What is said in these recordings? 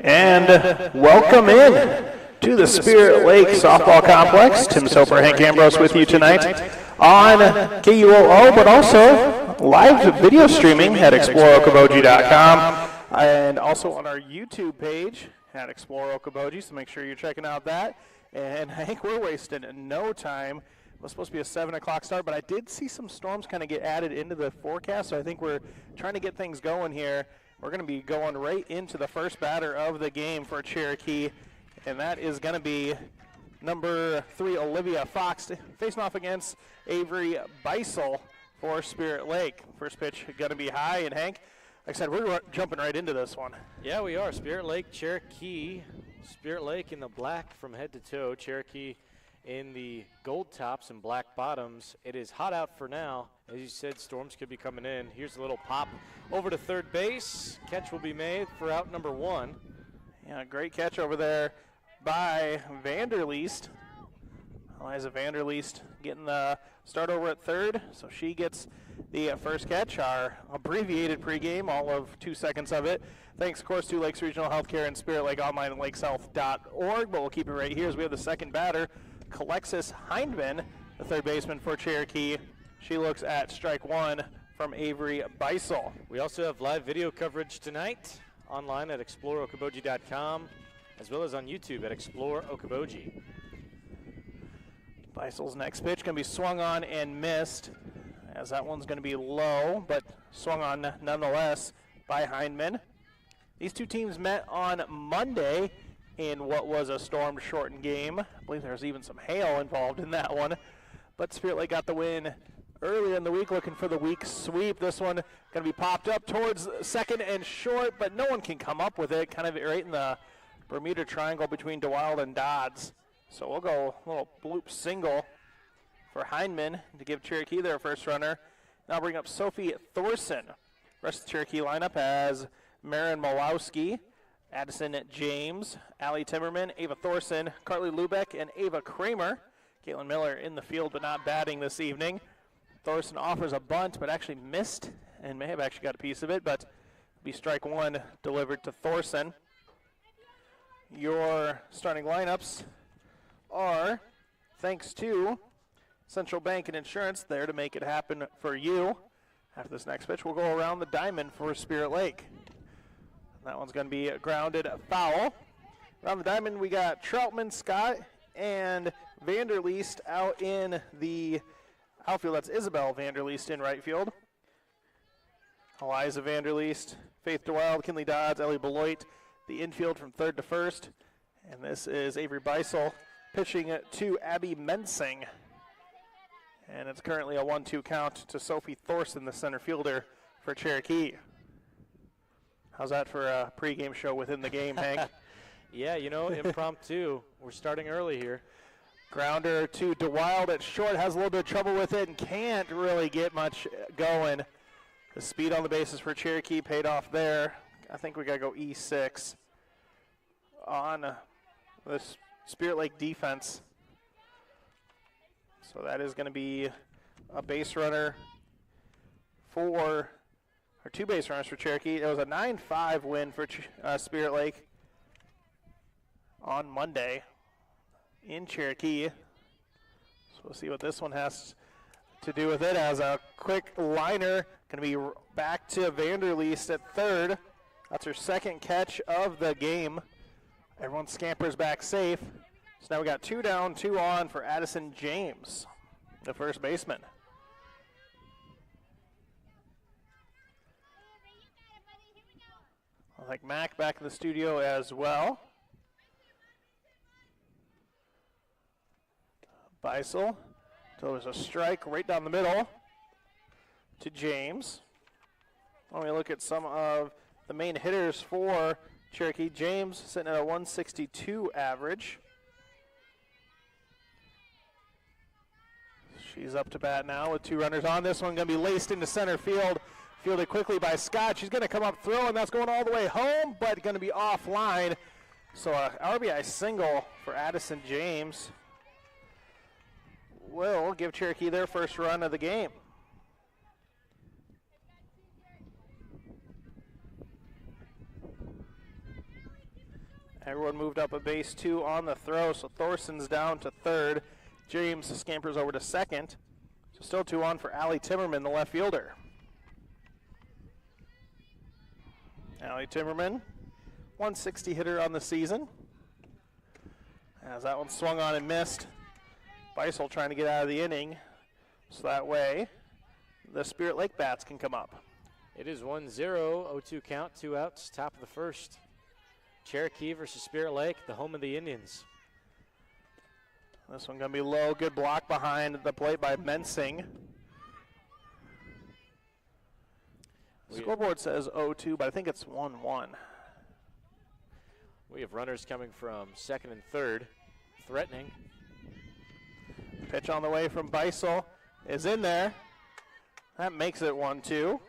And welcome in to the Spirit Lake Softball Complex. Tim Soper, Hank Ambrose with you tonight on KUOO, but also live video streaming at exploreokoboji.com and also on our YouTube page at Explore Okoboji, so make sure you're checking out that. And Hank, we're wasting no time. It was supposed to be a 7 o'clock start, but I did see some storms kind of get added into the forecast, so I think we're trying to get things going here. We're going to be going right into the first batter of the game for Cherokee, and that is going to be number 3, Olivia Fox, facing off against Avery Beisel for Spirit Lake. First pitch going to be high, and Hank, like I said, we're jumping right into this one. Yeah, we are. Spirit Lake, Cherokee. Spirit Lake in the black from head to toe. Cherokee in the gold tops and black bottoms. It is hot out for now. As you said, storms could be coming in. Here's a little pop over to third base. Catch will be made for out number 1. Yeah, great catch over there by Vanderleest. Eliza Vanderleest getting the start over at third, so she gets the first catch. Our abbreviated pregame, all of 2 seconds of it. Thanks, of course, to Lakes Regional Healthcare and Spirit Lake Online at lakeshealth.org, but we'll keep it right here as we have the second batter, Alexis Hindman, the third baseman for Cherokee. She looks at strike 1 from Avery Beisel. We also have live video coverage tonight online at exploreokoboji.com as well as on YouTube at Explore Okoboji. Beisel's next pitch going to be swung on and missed, as that one's going to be low, but swung on nonetheless by Hindman. These two teams met on Monday in what was a storm-shortened game. I believe there was even some hail involved in that one. But Spirit Lake got the win earlier in the week, looking for the week sweep. This one going to be popped up towards second and short, but no one can come up with it, kind of right in the Bermuda Triangle between DeWild and Dodds. So we'll go a little bloop single for Hindman to give Cherokee their first runner. Now bring up Sophie Thorson. Rest of the Cherokee lineup has Marin Malowski, Addison James, Allie Timmerman, Ava Thorson, Carly Lubeck, and Ava Kramer. Caitlin Miller in the field but not batting this evening. Thorson offers a bunt but actually missed and may have actually got a piece of it, but it'll be strike 1 delivered to Thorson. Your starting lineups are, thanks to Central Bank and Insurance, there to make it happen for you. After this next pitch, we'll go around the diamond for Spirit Lake. That one's going to be grounded foul. Around the diamond, we got Troutman, Scott, and Vanderleest out in the outfield. That's Isabel Vanderleest in right field. Eliza Vanderleest, Faith DeWild, Kinley Dodds, Ellie Beloit, the infield from third to first. And this is Avery Beisel pitching to Abby Mensing. And it's currently a 1-2 count to Sophie Thorson, the center fielder for Cherokee. How's that for a pregame show within the game, Hank? Yeah, you know, impromptu. We're starting early here. Grounder to DeWild at short, has a little bit of trouble with it and can't really get much going. The speed on the bases for Cherokee paid off there. I think we got to go E6 on this Spirit Lake defense. So that is going to be a base runner for, or 2 base runners for Cherokee. It was a 9-5 win for Spirit Lake on Monday in Cherokee. So we'll see what this one has to do with it. As a quick liner, going to be back to Vanderleest at third. That's her second catch of the game. Everyone scampers back safe. So now we got 2 down, 2 on for Addison James, the first baseman. I like Mac back in the studio as well. Beisel delivers a strike right down the middle to James. When we look at some of the main hitters for Cherokee, James sitting at a 162 average. She's up to bat now with 2 runners on. This one going to be laced into center field. Fielded quickly by Scott. She's going to come up throwing. That's going all the way home, but going to be offline. So a RBI single for Addison James will give Cherokee their first run of the game. Everyone moved up a base 2 on the throw, so Thorson's down to third. James scampers over to second. So still 2 on for Allie Timmerman, the left fielder. Allie Timmerman, 160 hitter on the season. As that one swung on and missed. Beisel trying to get out of the inning, so that way the Spirit Lake bats can come up. It is 1-0, 0-2 count, 2 outs, top of the first. Cherokee versus Spirit Lake, the home of the Indians. This one going to be low. Good block behind the plate by Mensing. Scoreboard says 0-2, but I think it's 1-1. We have runners coming from second and third, threatening. Pitch on the way from Beisel is in there. That makes it 1-2.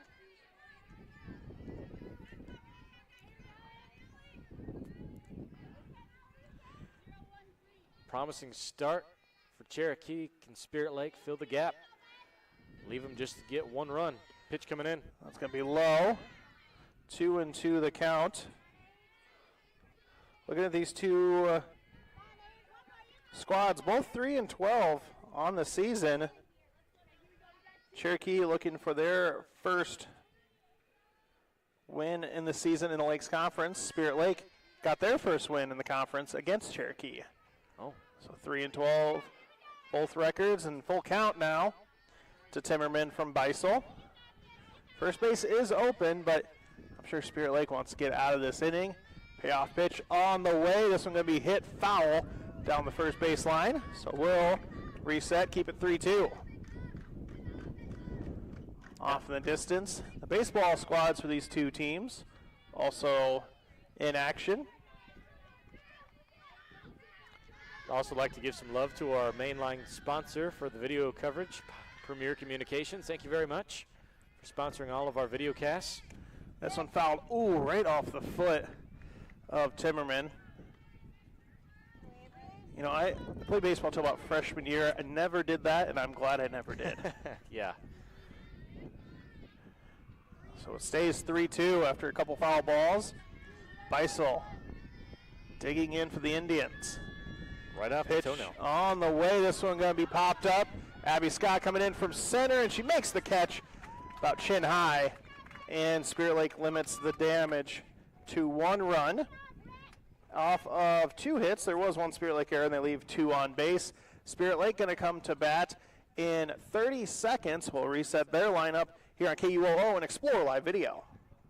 Promising start for Cherokee. Can Spirit Lake fill the gap? Leave them just to get 1 run. Pitch coming in. That's going to be low. 2-2 the count. Looking at these two squads, both 3-12 on the season. Cherokee looking for their first win in the season in the Lakes Conference. Spirit Lake got their first win in the conference against Cherokee. Oh. So 3-12, both records, and full count now to Timmerman from Beisel. First base is open, but I'm sure Spirit Lake wants to get out of this inning. Payoff pitch on the way. This one going to be hit foul down the first base line. So we'll reset, keep it 3-2. Off in the distance. The baseball squads for these two teams also in action. I'd also like to give some love to our mainline sponsor for the video coverage, Premier Communications. Thank you very much for sponsoring all of our video casts. This one fouled, right off the foot of Timmerman. You know, I played baseball until about freshman year. I never did that, and I'm glad I never did. Yeah. So it stays 3-2 after a couple foul balls. Beisel digging in for the Indians. Right off the toenail. On the way, this one going to be popped up. Abby Scott coming in from center, and she makes the catch about chin high. And Spirit Lake limits the damage to 1 run. Off of 2 hits, there was 1 Spirit Lake error, and they leave 2 on base. Spirit Lake going to come to bat in 30 seconds. We'll reset their lineup here on KUOO and explore live video.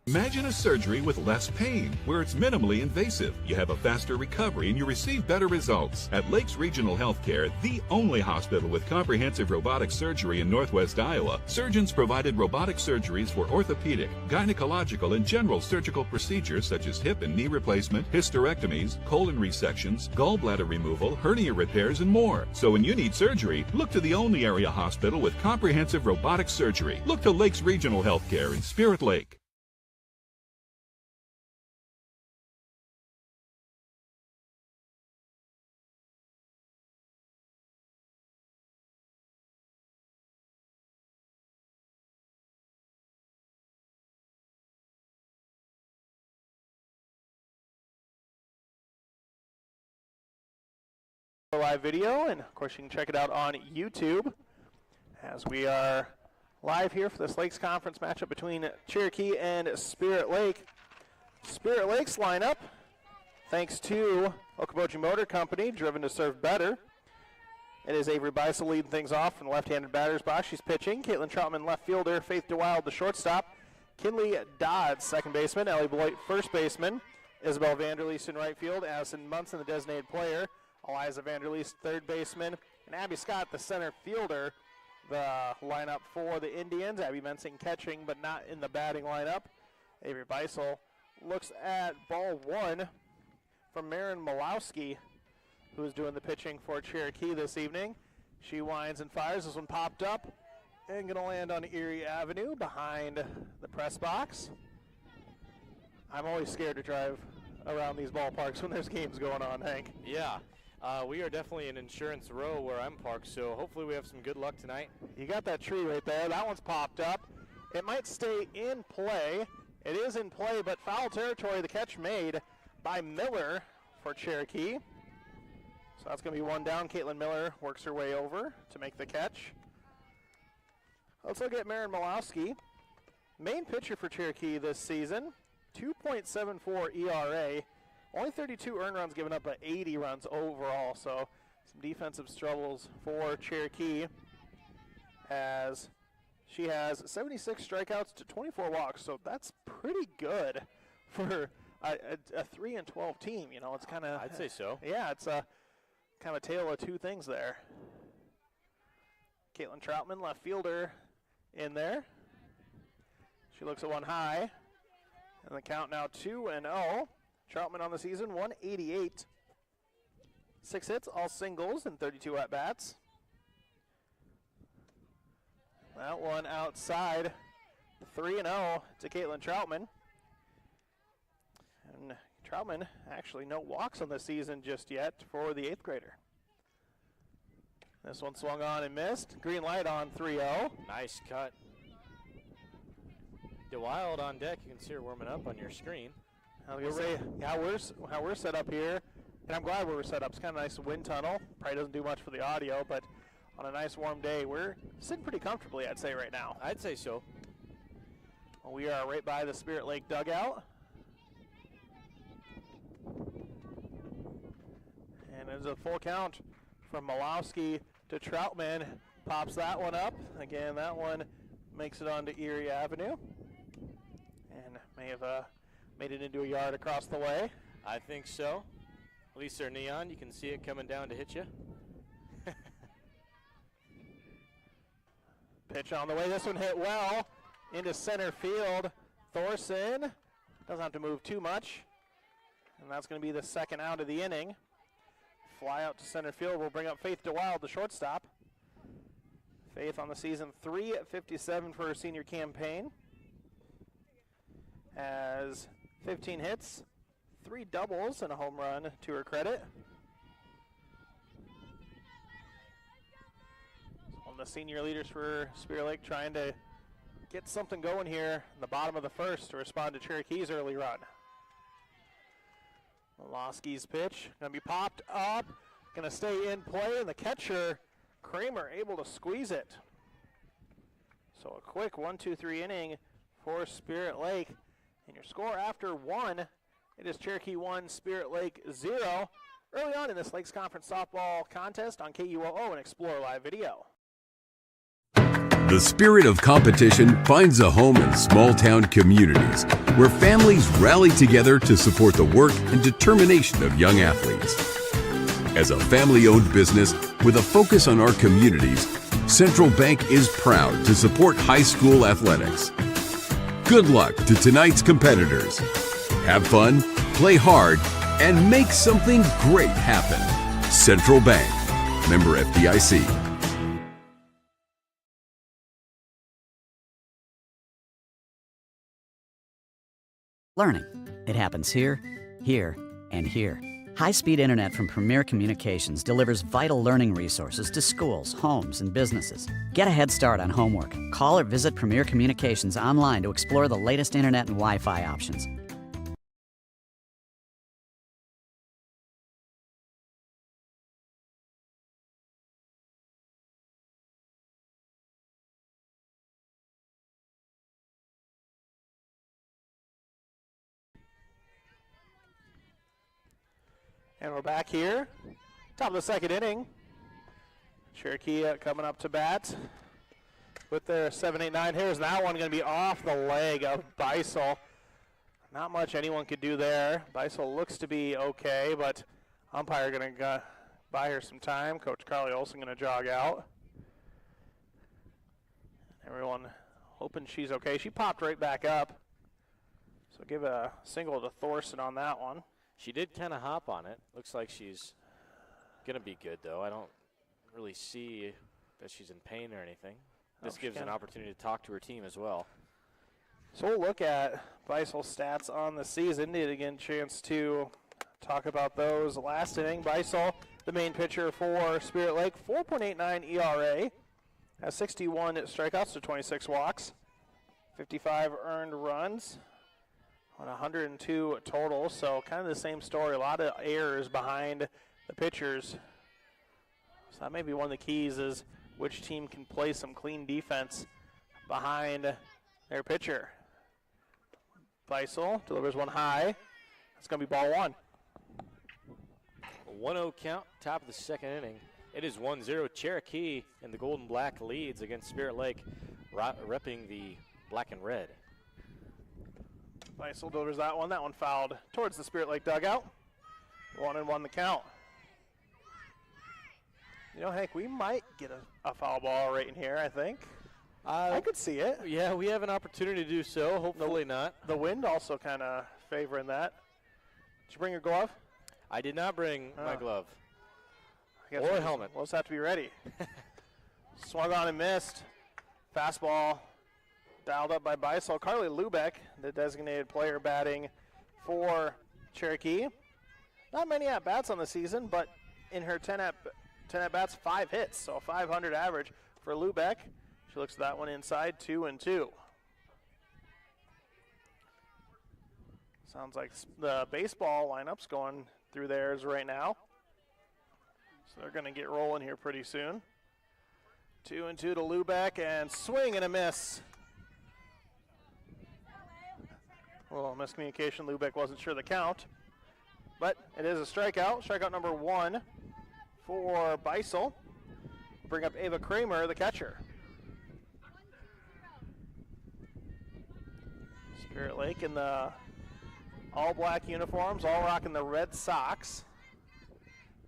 Imagine a surgery with less pain, where it's minimally invasive. You have a faster recovery and you receive better results. At Lakes Regional Healthcare, the only hospital with comprehensive robotic surgery in Northwest Iowa, surgeons provided robotic surgeries for orthopedic, gynecological, and general surgical procedures such as hip and knee replacement, hysterectomies, colon resections, gallbladder removal, hernia repairs, and more. So when you need surgery, look to the only area hospital with comprehensive robotic surgery. Look to Lakes Regional Healthcare in Spirit Lake. Live video, and of course you can check it out on YouTube as we are live here for this Lakes Conference matchup between Cherokee and Spirit Lake. Spirit Lake's lineup, thanks to Okoboji Motor Company, driven to serve better. It is Avery Beisel leading things off from the left-handed batter's box. She's pitching. Caitlin Troutman, left fielder. Faith DeWild, the shortstop. Kinley Dodds, second baseman. Ellie Beloit, first baseman. Isabel Vanderleest in right field. Addison Munson, the designated player. Eliza Vanderleest, third baseman, and Abby Scott, the center fielder. The lineup for the Indians. Abby Mensing catching, but not in the batting lineup. Avery Beisel looks at ball 1 from Marin Malowski, who is doing the pitching for Cherokee this evening. She winds and fires. This one popped up and going to land on Erie Avenue behind the press box. I'm always scared to drive around these ballparks when there's games going on, Hank. Yeah. We are definitely in Insurance Row where I'm parked, so hopefully we have some good luck tonight. You got that tree right there. That one's popped up. It might stay in play. It is in play, but foul territory. The catch made by Miller for Cherokee. So that's going to be one down. Caitlin Miller works her way over to make the catch. Let's look at Maren Malowski. Main pitcher for Cherokee this season, 2.74 ERA. Only 32 earned runs given up, but 80 runs overall. So some defensive struggles for Cherokee as she has 76 strikeouts to 24 walks. So that's pretty good for a 3-12 team. You know, it's kind of. I'd say so. Yeah, it's a kind of tale of two things there. Caitlin Troutman, left fielder, in there. She looks at one high. And the count now 2-0. Troutman on the season, 188. 6 hits, all singles, and 32 at-bats. That one outside. 3-0 to Caitlin Troutman. And Troutman, actually no walks on the season just yet for the 8th grader. This one swung on and missed. Green light on 3-0. Nice cut. DeWild on deck. You can see her warming up on your screen. I was going to say how we're set up here, and I'm glad we're set up. It's kind of a nice wind tunnel. Probably doesn't do much for the audio, but on a nice warm day, we're sitting pretty comfortably, I'd say, right now. I'd say so. Well, we are right by the Spirit Lake dugout. And there's a full count from Malowski to Troutman. Pops that one up. Again, that one makes it onto Erie Avenue. And may have made it into a yard across the way. I think so. At least they're neon. You can see it coming down to hit you. Pitch on the way. This one hit well into center field. Thorson doesn't have to move too much. And that's going to be the second out of the inning. Fly out to center field will bring up Faith DeWild, the shortstop. Faith on the season, 357 for her senior campaign. Has 15 hits, 3 doubles, and a home run to her credit. One of the senior leaders for Spirit Lake trying to get something going here in the bottom of the first to respond to Cherokee's early run. Malowski's pitch going to be popped up, going to stay in play, and the catcher, Kramer, able to squeeze it. So a quick 1-2-3 inning for Spirit Lake. And your score after 1, it is Cherokee 1, Spirit Lake 0. Early on in this Lakes Conference softball contest on KUOO and Explore Live Video. The spirit of competition finds a home in small-town communities where families rally together to support the work and determination of young athletes. As a family-owned business with a focus on our communities, Central Bank is proud to support high school athletics. Good luck to tonight's competitors. Have fun, play hard, and make something great happen. Central Bank, member FDIC. Learning. It happens here, here, and here. High-speed internet from Premier Communications delivers vital learning resources to schools, homes, and businesses. Get a head start on homework. Call or visit Premier Communications online to explore the latest internet and Wi-Fi options. And we're back here, top of the second inning. Cherokee coming up to bat with their 7-8-9. Here's that one going to be off the leg of Beisel. Not much anyone could do there. Beisel looks to be okay, but umpire going to buy her some time. Coach Carly Olsen going to jog out. Everyone hoping she's okay. She popped right back up. So give a single to Thorson on that one. She did kind of hop on it. Looks like she's going to be good, though. I don't really see that she's in pain or anything. This gives an opportunity to talk to her team as well. So we'll look at Beisel's stats on the season. Did get a chance to talk about those last inning. Beisel, the main pitcher for Spirit Lake, 4.89 ERA, has 61 strikeouts to 26 walks, 55 earned runs. on 102 total, so kind of the same story. A lot of errors behind the pitchers. So that may be one of the keys is which team can play some clean defense behind their pitcher. Beisel delivers one high. It's going to be ball one. A 1-0 count, top of the second inning. It is 1-0 Cherokee, and the Gold and Black leads against Spirit Lake, repping the black and red. Beisel delivers that one. That one fouled towards the Spirit Lake dugout. 1-1 the count. You know, Hank, we might get a foul ball right in here, I think. I could see it. Yeah, we have an opportunity to do so. Hopefully not. The wind also kind of favoring that. Did you bring your glove? I did not bring my glove. Or a helmet. We'll just have to be ready. Swung on and missed. Fastball dialed up by Beisel. Carly Lubeck, the designated player batting for Cherokee. Not many at-bats on the season, but in her 10 at-bats, 5 hits, so a 500 average for Lubeck. She looks at that one inside, 2-2. Sounds like the baseball lineup's going through theirs right now. So they're going to get rolling here pretty soon. 2-2 to Lubeck, and swing and a miss. A little miscommunication. Lubeck wasn't sure the count. But it is a strikeout. Strikeout number 1 for Beisel. Bring up Ava Kramer, the catcher. Spirit Lake in the all-black uniforms, all rocking the red socks.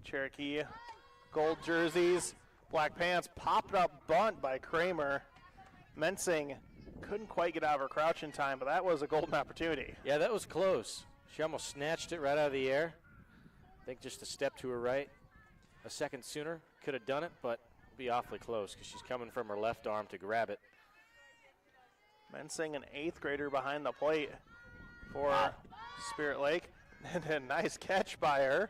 Cherokee gold jerseys, black pants, popped up bunt by Kramer. Mensing couldn't quite get out of her crouch in time, but that was a golden opportunity. Yeah, that was close. She almost snatched it right out of the air. I think just a step to her right. A second sooner, could have done it, but be awfully close because she's coming from her left arm to grab it. Mensing, an 8th grader behind the plate for Spirit Lake. And a nice catch by her.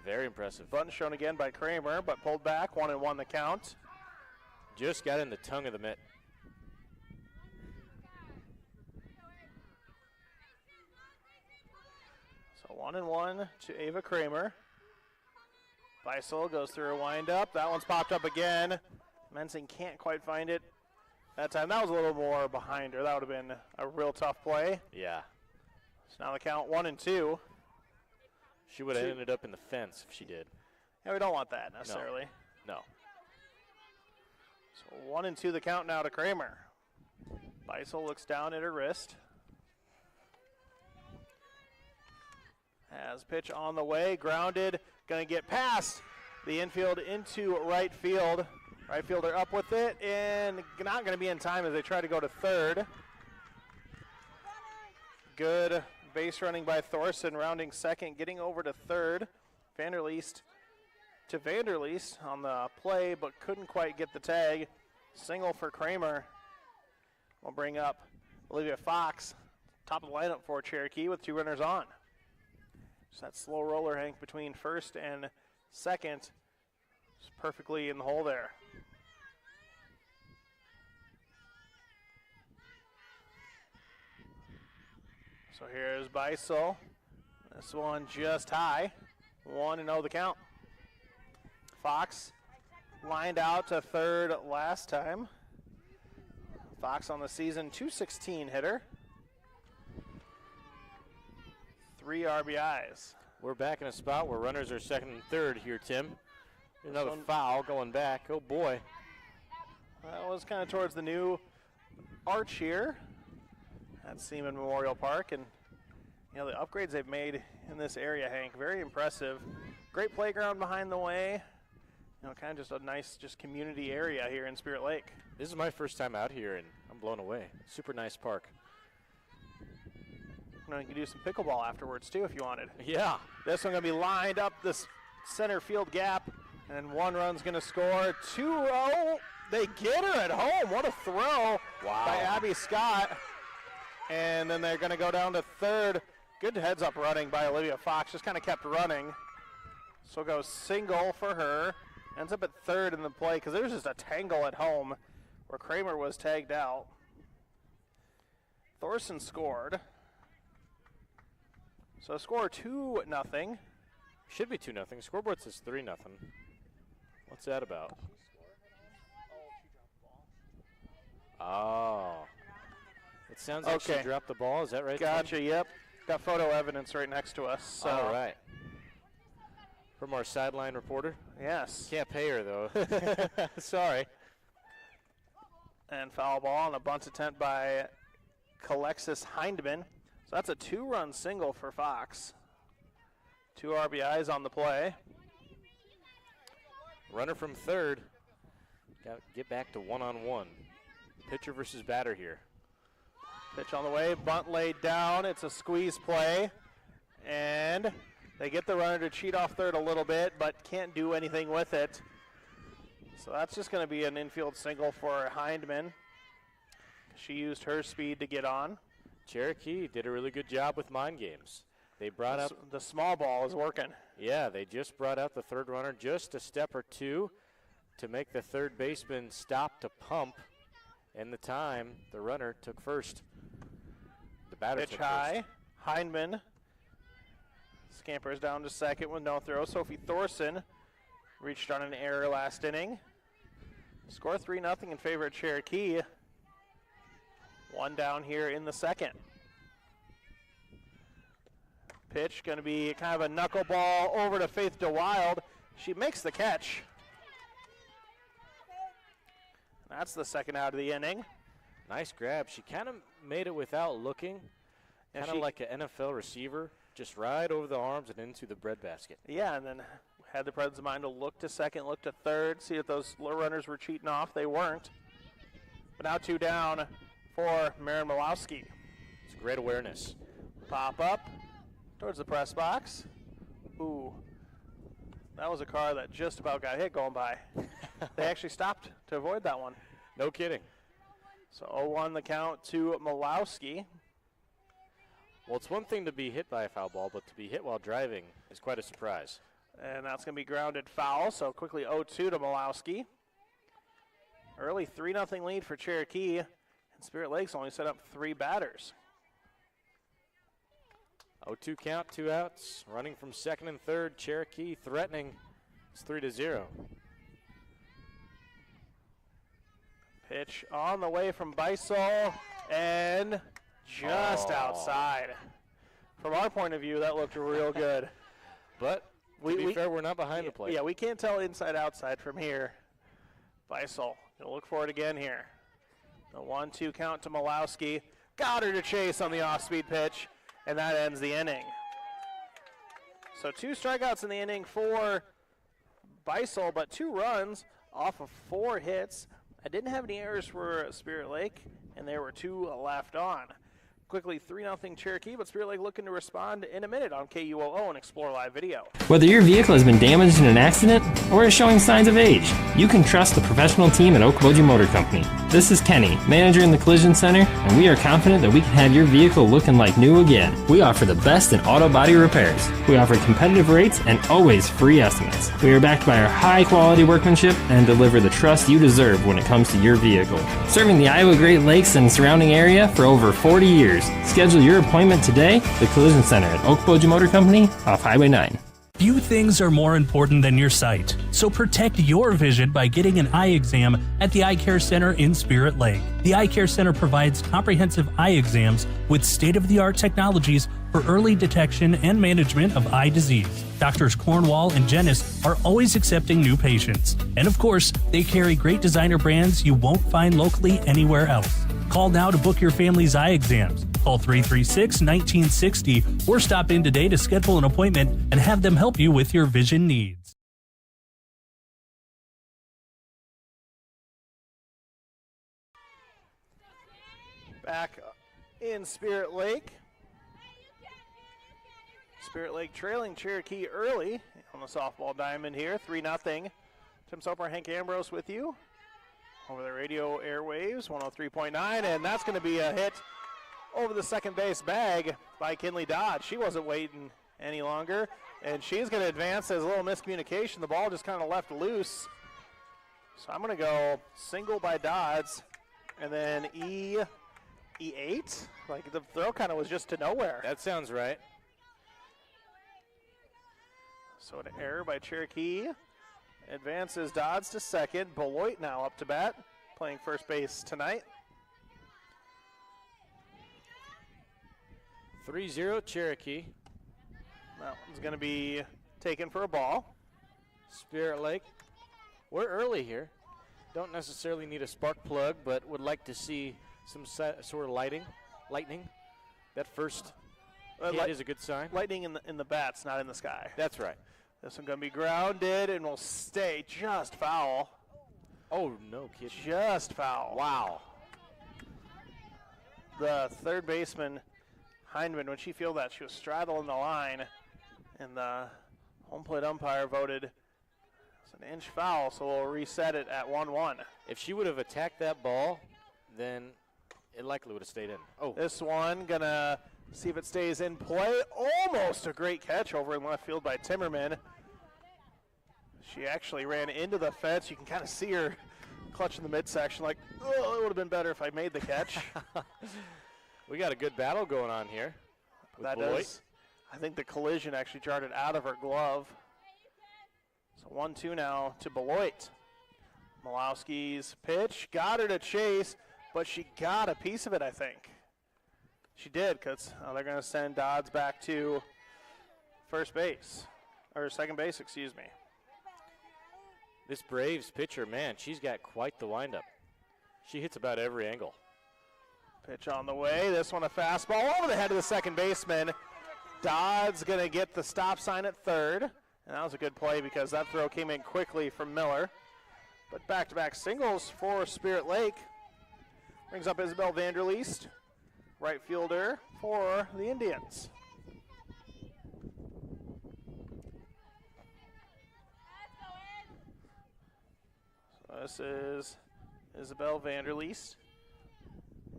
Very impressive. Bunt shown again by Kramer, but pulled back. 1-1 the count. Just got in the tongue of the mitt. So 1-1 to Ava Kramer. Beisel goes through a windup. That one's popped up again. Mensing can't quite find it that time. That was a little more behind her. That would have been a real tough play. Yeah. So now the count 1-2. She would have ended up in the fence if she did. Yeah, we don't want that necessarily. No. So 1-2 the count now to Kramer. Beisel looks down at her wrist. Has pitch on the way, grounded, going to get past the infield into right field. Right fielder up with it, and not going to be in time as they try to go to third. Good base running by Thorson, rounding second, getting over to third. Vanderleest to Vanderleest on the play, but couldn't quite get the tag. Single for Kramer. We'll bring up Olivia Fox, top of the lineup for Cherokee with 2 runners on. So that slow roller, Hank, between first and second is perfectly in the hole there. So here's Beisel. This one just high. 1-0 the count. Fox lined out to third last time. Fox on the season, .216 hitter. 3 RBIs. We're back in a spot where runners are second and third here, Tim. Another foul going back. Oh, boy. That was kind of towards the new arch here at Seaman Memorial Park. And, you know, the upgrades they've made in this area, Hank, very impressive. Great playground behind the way. You know, kind of just a nice community area here in Spirit Lake. This is my first time out here, and I'm blown away. Super nice park. You know, you can do some pickleball afterwards, too, if you wanted. Yeah. This one going to be lined up this center field gap, and 1 run's going to score. 2-0. They get her at home. What a throw by Abby Scott. And then they're going to go down to third. Good heads-up running by Olivia Fox. Just kind of kept running. So goes single for her. Ends up at third in the play because there's just a tangle at home where Kramer was tagged out. Thorson scored. So score 2-0. Should be 2-0. Scoreboard says 3-0. What's that about? Oh. It sounds like she dropped the ball. Is that right? Gotcha, Tim? yep. Got photo evidence right next to us. So. All right. From our sideline reporter? Yes. Can't pay her, though. Sorry. And foul ball on a bunt attempt by Alexis Hindman. So that's a 2-run single for Fox. 2 RBIs on the play. Runner from third. Got to get back to 1-on-1. Pitcher versus batter here. Pitch on the way, bunt laid down. It's a squeeze play. And they get the runner to cheat off third a little bit, but can't do anything with it. So that's just going to be an infield single for Hindman. She used her speed to get on. Cherokee did a really good job with mind games. They brought out the small ball is working. Yeah, they just brought out the third runner just a step or two to make the third baseman stop to pump. And the time the runner took first. The batter pitch took high. first. Hindman scampers down to second with no throw. Sophie Thorson reached on an error last inning. Score 3-0 in favor of Cherokee. 1 down here in the second. Pitch going to be kind of a knuckleball over to Faith DeWild. She makes the catch. That's the second out of the inning. Nice grab. She kind of made it without looking. Kind of like an NFL receiver, just right over the arms and into the breadbasket. Yeah, and then had the presence of mind to look to second, look to third, see if those low runners were cheating off. They weren't. But now 2 down for Maren Malowski. It's great awareness. Pop up towards the press box. Ooh, that was a car that just about got hit going by. They actually stopped to avoid that one. No kidding. So 0-1 the count to Malowski. Well, it's one thing to be hit by a foul ball, but to be hit while driving is quite a surprise. And that's going to be grounded foul, so quickly 0-2 to Malowski. Early 3-0 lead for Cherokee, and Spirit Lakes only set up 3 batters. 0-2 count, 2 outs. Running from second and third, Cherokee threatening. It's 3-0. Pitch on the way from Beisel, and just outside. From our point of view, that looked real good. But to be fair, we're not behind the plate. Yeah, we can't tell inside outside from here. Beisel, gonna look for it again here. The 1-2 count to Malowski. Got her to chase on the off-speed pitch, and that ends the inning. So 2 strikeouts in the inning for Beisel, but 2 runs off of 4 hits. I didn't have any errors for Spirit Lake, and there were 2 left on. Quickly 3-0 Cherokee, but Spirit Lake looking to respond in a minute on KUOO and Explore Live Video. Whether your vehicle has been damaged in an accident or is showing signs of age, you can trust the professional team at Okoboji Motor Company. This is Kenny, manager in the Collision Center, and we are confident that we can have your vehicle looking like new again. We offer the best in auto body repairs. We offer competitive rates and always free estimates. We are backed by our high-quality workmanship and deliver the trust you deserve when it comes to your vehicle. Serving the Iowa Great Lakes and surrounding area for over 40 years. Schedule your appointment today, the Collision Center at Okoboji Motor Company off Highway 9. Few things are more important than your sight, so protect your vision by getting an eye exam at the Eye Care Center in Spirit Lake. The Eye Care Center provides comprehensive eye exams with state-of-the-art technologies for early detection and management of eye disease. Doctors Cornwall and Jennis are always accepting new patients. And of course, they carry great designer brands you won't find locally anywhere else. Call now to book your family's eye exams. Call 336-1960 or stop in today to schedule an appointment and have them help you with your vision needs. Back in Spirit Lake. Spirit Lake trailing Cherokee early on the softball diamond here, 3-0. Tim Soper, Hank Ambrose with you over the radio airwaves, 103.9, and that's going to be a hit over the second base bag by Kinley Dodge. She wasn't waiting any longer, and she's going to advance. There's a little miscommunication. The ball just kind of left loose. So I'm going to go single by Dodge, and then E8. Like the throw kind of was just to nowhere. That sounds right. So an error by Cherokee. Advances Dodds to second. Beloit now up to bat, playing first base tonight. 3-0 Cherokee. That one's going to be taken for a ball. Spirit Lake, we're early here. Don't necessarily need a spark plug, but would like to see some sort of lightning. That first hit is a good sign. Lightning in the bats, not in the sky. That's right. This one going to be grounded and will stay just foul. Oh, no kidding. Just foul. Wow. The third baseman, Hindman, when she fielded that, she was straddling the line, and the home plate umpire voted it's an inch foul, so we'll reset it at 1-1. If she would have attacked that ball, then it likely would have stayed in. Oh. This one going to see if it stays in play. Almost a great catch over in left field by Timmerman. She actually ran into the fence. You can kind of see her clutching the midsection like, oh, it would have been better if I made the catch. We got a good battle going on here. That does. I think the collision actually jarred it out of her glove. So 1-2 now to Beloit. Malowski's pitch got her to chase, but she got a piece of it, I think. She did, because they're going to send Dodds back to first base, or second base, excuse me. This Braves pitcher, man, she's got quite the windup. She hits about every angle. Pitch on the way. This one a fastball over the head of the second baseman. Dodds going to get the stop sign at third. And that was a good play because that throw came in quickly from Miller. But back-to-back singles for Spirit Lake. Brings up Isabel Vanderleest, right fielder for the Indians. So this is Isabel Vanderleest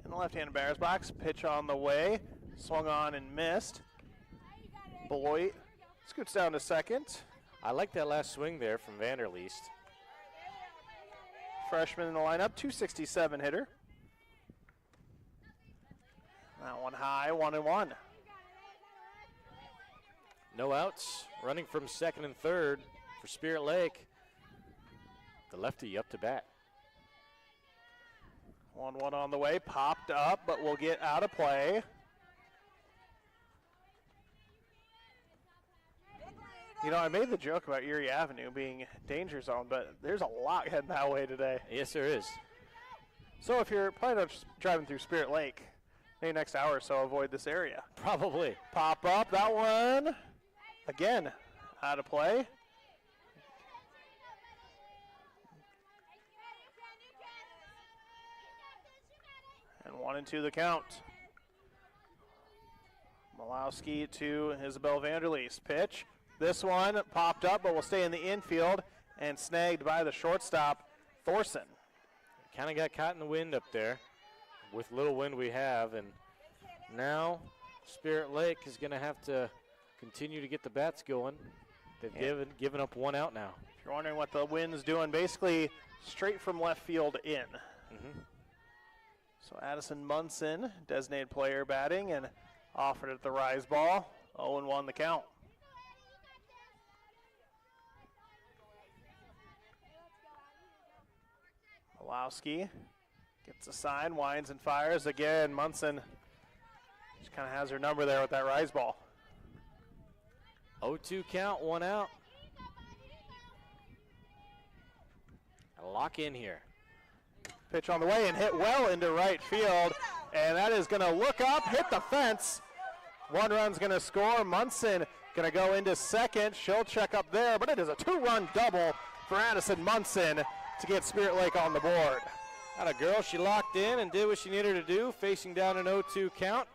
in the left-handed batter's box. Pitch on the way, swung on and missed. Beloit scoots down to second. I like that last swing there from Vanderleest. Freshman in the lineup, 267 hitter. That one high, 1-1. No outs, running from second and third for Spirit Lake. The lefty up to bat. 1-1 on the way, popped up, but will get out of play. You know, I made the joke about Erie Avenue being danger zone, but there's a lot heading that way today. Yes, there is. So if you're planning on driving through Spirit Lake, maybe next hour or so, avoid this area. Probably. Pop up, that one, again, out of play. And 1-2 the count. Malowski to Isabel Vanderleest. Pitch. This one popped up, but will stay in the infield and snagged by the shortstop, Thorson. Kind of got caught in the wind up there with little wind we have, and now Spirit Lake is going to have to continue to get the bats going. They've given up one out now. If you're wondering what the wind's doing, basically straight from left field in. Mm-hmm. So Addison Munson, designated player batting, and offered at the rise ball. 0-1 the count. Malowski gets a sign, winds and fires. Again, Munson just kind of has her number there with that rise ball. 0-2 count, one out. A lock in here. Pitch on the way and hit well into right field. And that is going to look up, hit the fence. One run's going to score. Munson going to go into second. She'll check up there, but it is a two-run double for Addison Munson to get Spirit Lake on the board. Not a girl. She locked in and did what she needed to do, facing down an 0-2 count.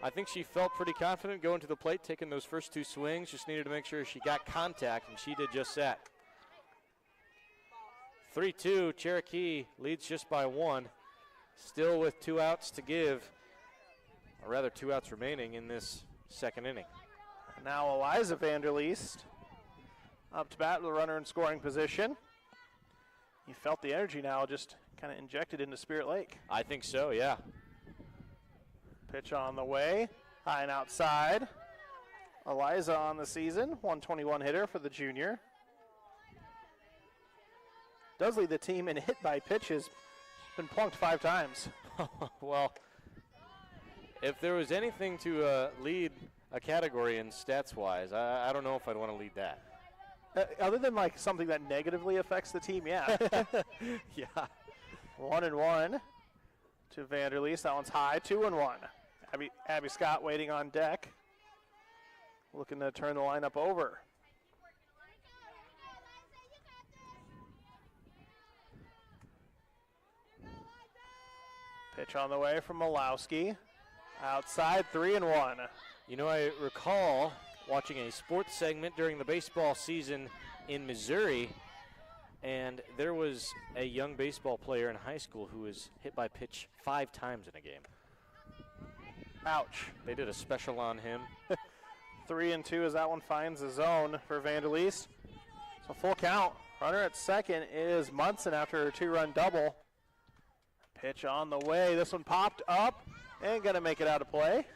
I think she felt pretty confident going to the plate, taking those first two swings. Just needed to make sure she got contact, and she did just that. 3-2, Cherokee leads just by one. Still with 2 outs to give, or rather 2 outs remaining in this second inning. Now Eliza Vanderleest up to bat with a runner in scoring position. You felt the energy now just kind of injected into Spirit Lake. I think so, yeah. Pitch on the way, high and outside. Eliza on the season, 121 hitter for the junior. Does lead the team in hit by pitches. Been plunked 5 times. Well, if there was anything to lead a category in stats-wise, I don't know if I'd want to lead that. Other than like something that negatively affects the team, yeah. Yeah. 1-1 to Vanderleest. That one's high. 2-1. Abby Scott waiting on deck. Looking to turn the lineup over. Pitch on the way from Malowski. Outside, 3-1. You know, I recall watching a sports segment during the baseball season in Missouri, and there was a young baseball player in high school who was hit by pitch 5 times in a game. Ouch. They did a special on him. 3-2 as that one finds the zone for Vanderleest. So full count. Runner at second is Munson after a 2-run double. Pitch on the way. This one popped up and going to make it out of play.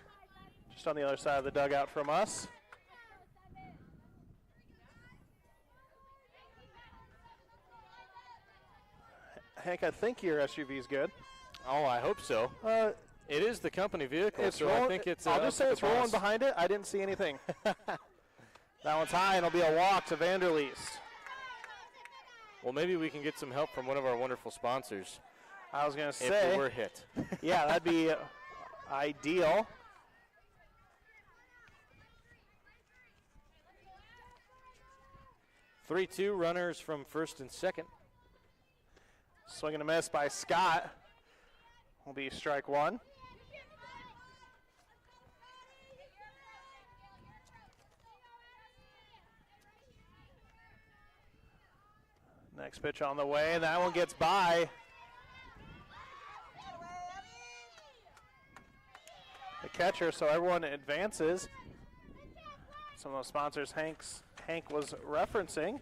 Just on the other side of the dugout from us. Hank, I think your SUV is good. Oh, I hope so. It is the company vehicle, It's so rolling, I think it's. I'll just say it's rolling boss. behind it. I didn't see anything. That one's high, and it'll be a walk to Vanderleest. Well, maybe we can get some help from one of our wonderful sponsors. I was going to say. If we were hit. Yeah, that'd be ideal. 3-2 runners from first and second. Swing and a miss by Scott. Will be strike one. Next pitch on the way, and that one gets by. The catcher, so everyone advances. Some of those sponsors Hank was referencing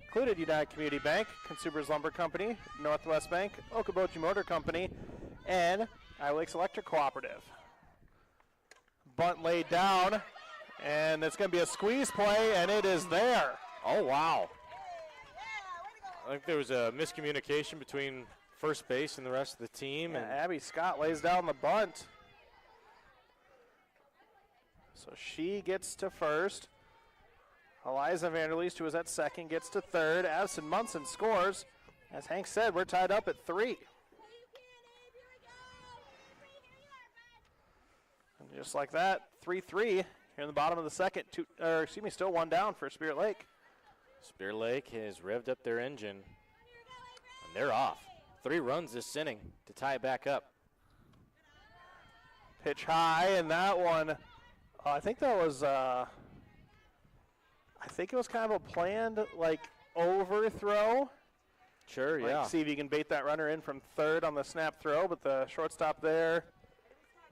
included United Community Bank, Consumers Lumber Company, Northwest Bank, Okoboji Motor Company, and Iowa Lakes Electric Cooperative. Bunt laid down, and it's going to be a squeeze play, and it is there. Oh, wow. I think there was a miscommunication between first base and the rest of the team. Yeah, and Abby Scott lays down the bunt. So she gets to first. Eliza Vanderleest, who was at second, gets to third. Addison Munson scores. As Hank said, we're tied up at 3. And just like that, 3-3 here in the bottom of the second. Still 1 down for Spirit Lake. Spirit Lake has revved up their engine, and they're off. 3 runs this inning to tie it back up. Pitch high, and that one, I think that was, I think it was kind of a planned, overthrow. Sure, yeah. See if you can bait that runner in from third on the snap throw, but the shortstop there,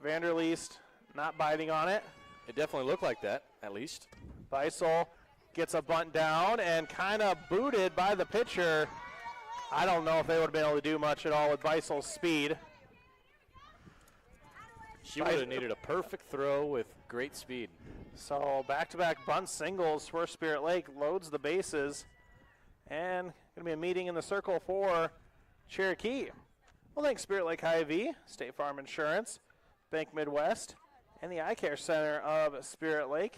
Vanderleest, not biting on it. It definitely looked like that, at least. Beisel gets a bunt down and kind of booted by the pitcher. I don't know if they would have been able to do much at all with Beisel's speed. She would have needed a perfect throw with great speed. So back-to-back bunt singles for Spirit Lake, loads the bases, and going to be a meeting in the circle for Cherokee. Well, thanks Spirit Lake Hy-Vee, State Farm Insurance, Bank Midwest, and the Eye Care Center of Spirit Lake.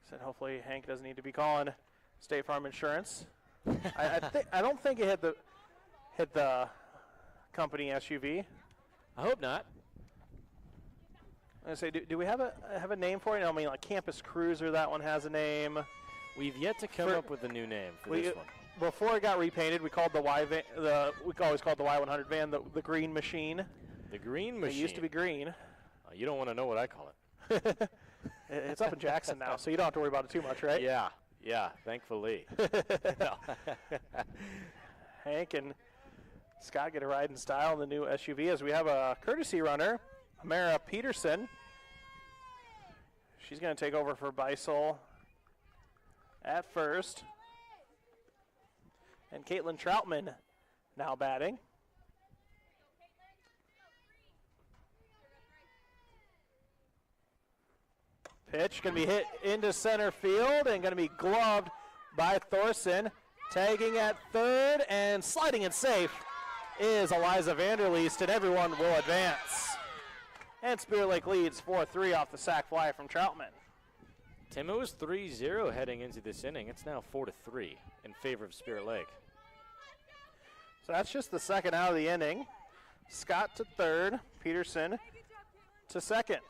Said hopefully Hank doesn't need to be calling State Farm Insurance. I don't think it hit the company SUV. I hope not. I was gonna say, do we have a name for it? I mean, like Campus Cruiser, that one has a name. We've yet to come up with a new name for this one. Before it got repainted, we called the Y van. We always called the Y100 van the Green Machine. The Green Machine. It used to be green. You don't want to know what I call it. It's up in Jackson now, so you don't have to worry about it too much, right? Yeah, thankfully. Hank and Scott get a ride in style in the new SUV as we have a courtesy runner, Amara Peterson. She's going to take over for Beisel at first. And Caitlin Troutman now batting. Pitch going to be hit into center field and going to be gloved by Thorson. Tagging at third and sliding it safe is Eliza Vanderleest, and everyone will advance. And Spirit Lake leads 4-3 off the sac fly from Troutman. Tim, it was 3-0 heading into this inning. It's now 4-3 in favor of Spirit Lake. So that's just the second out of the inning. Scott to third, Peterson to second.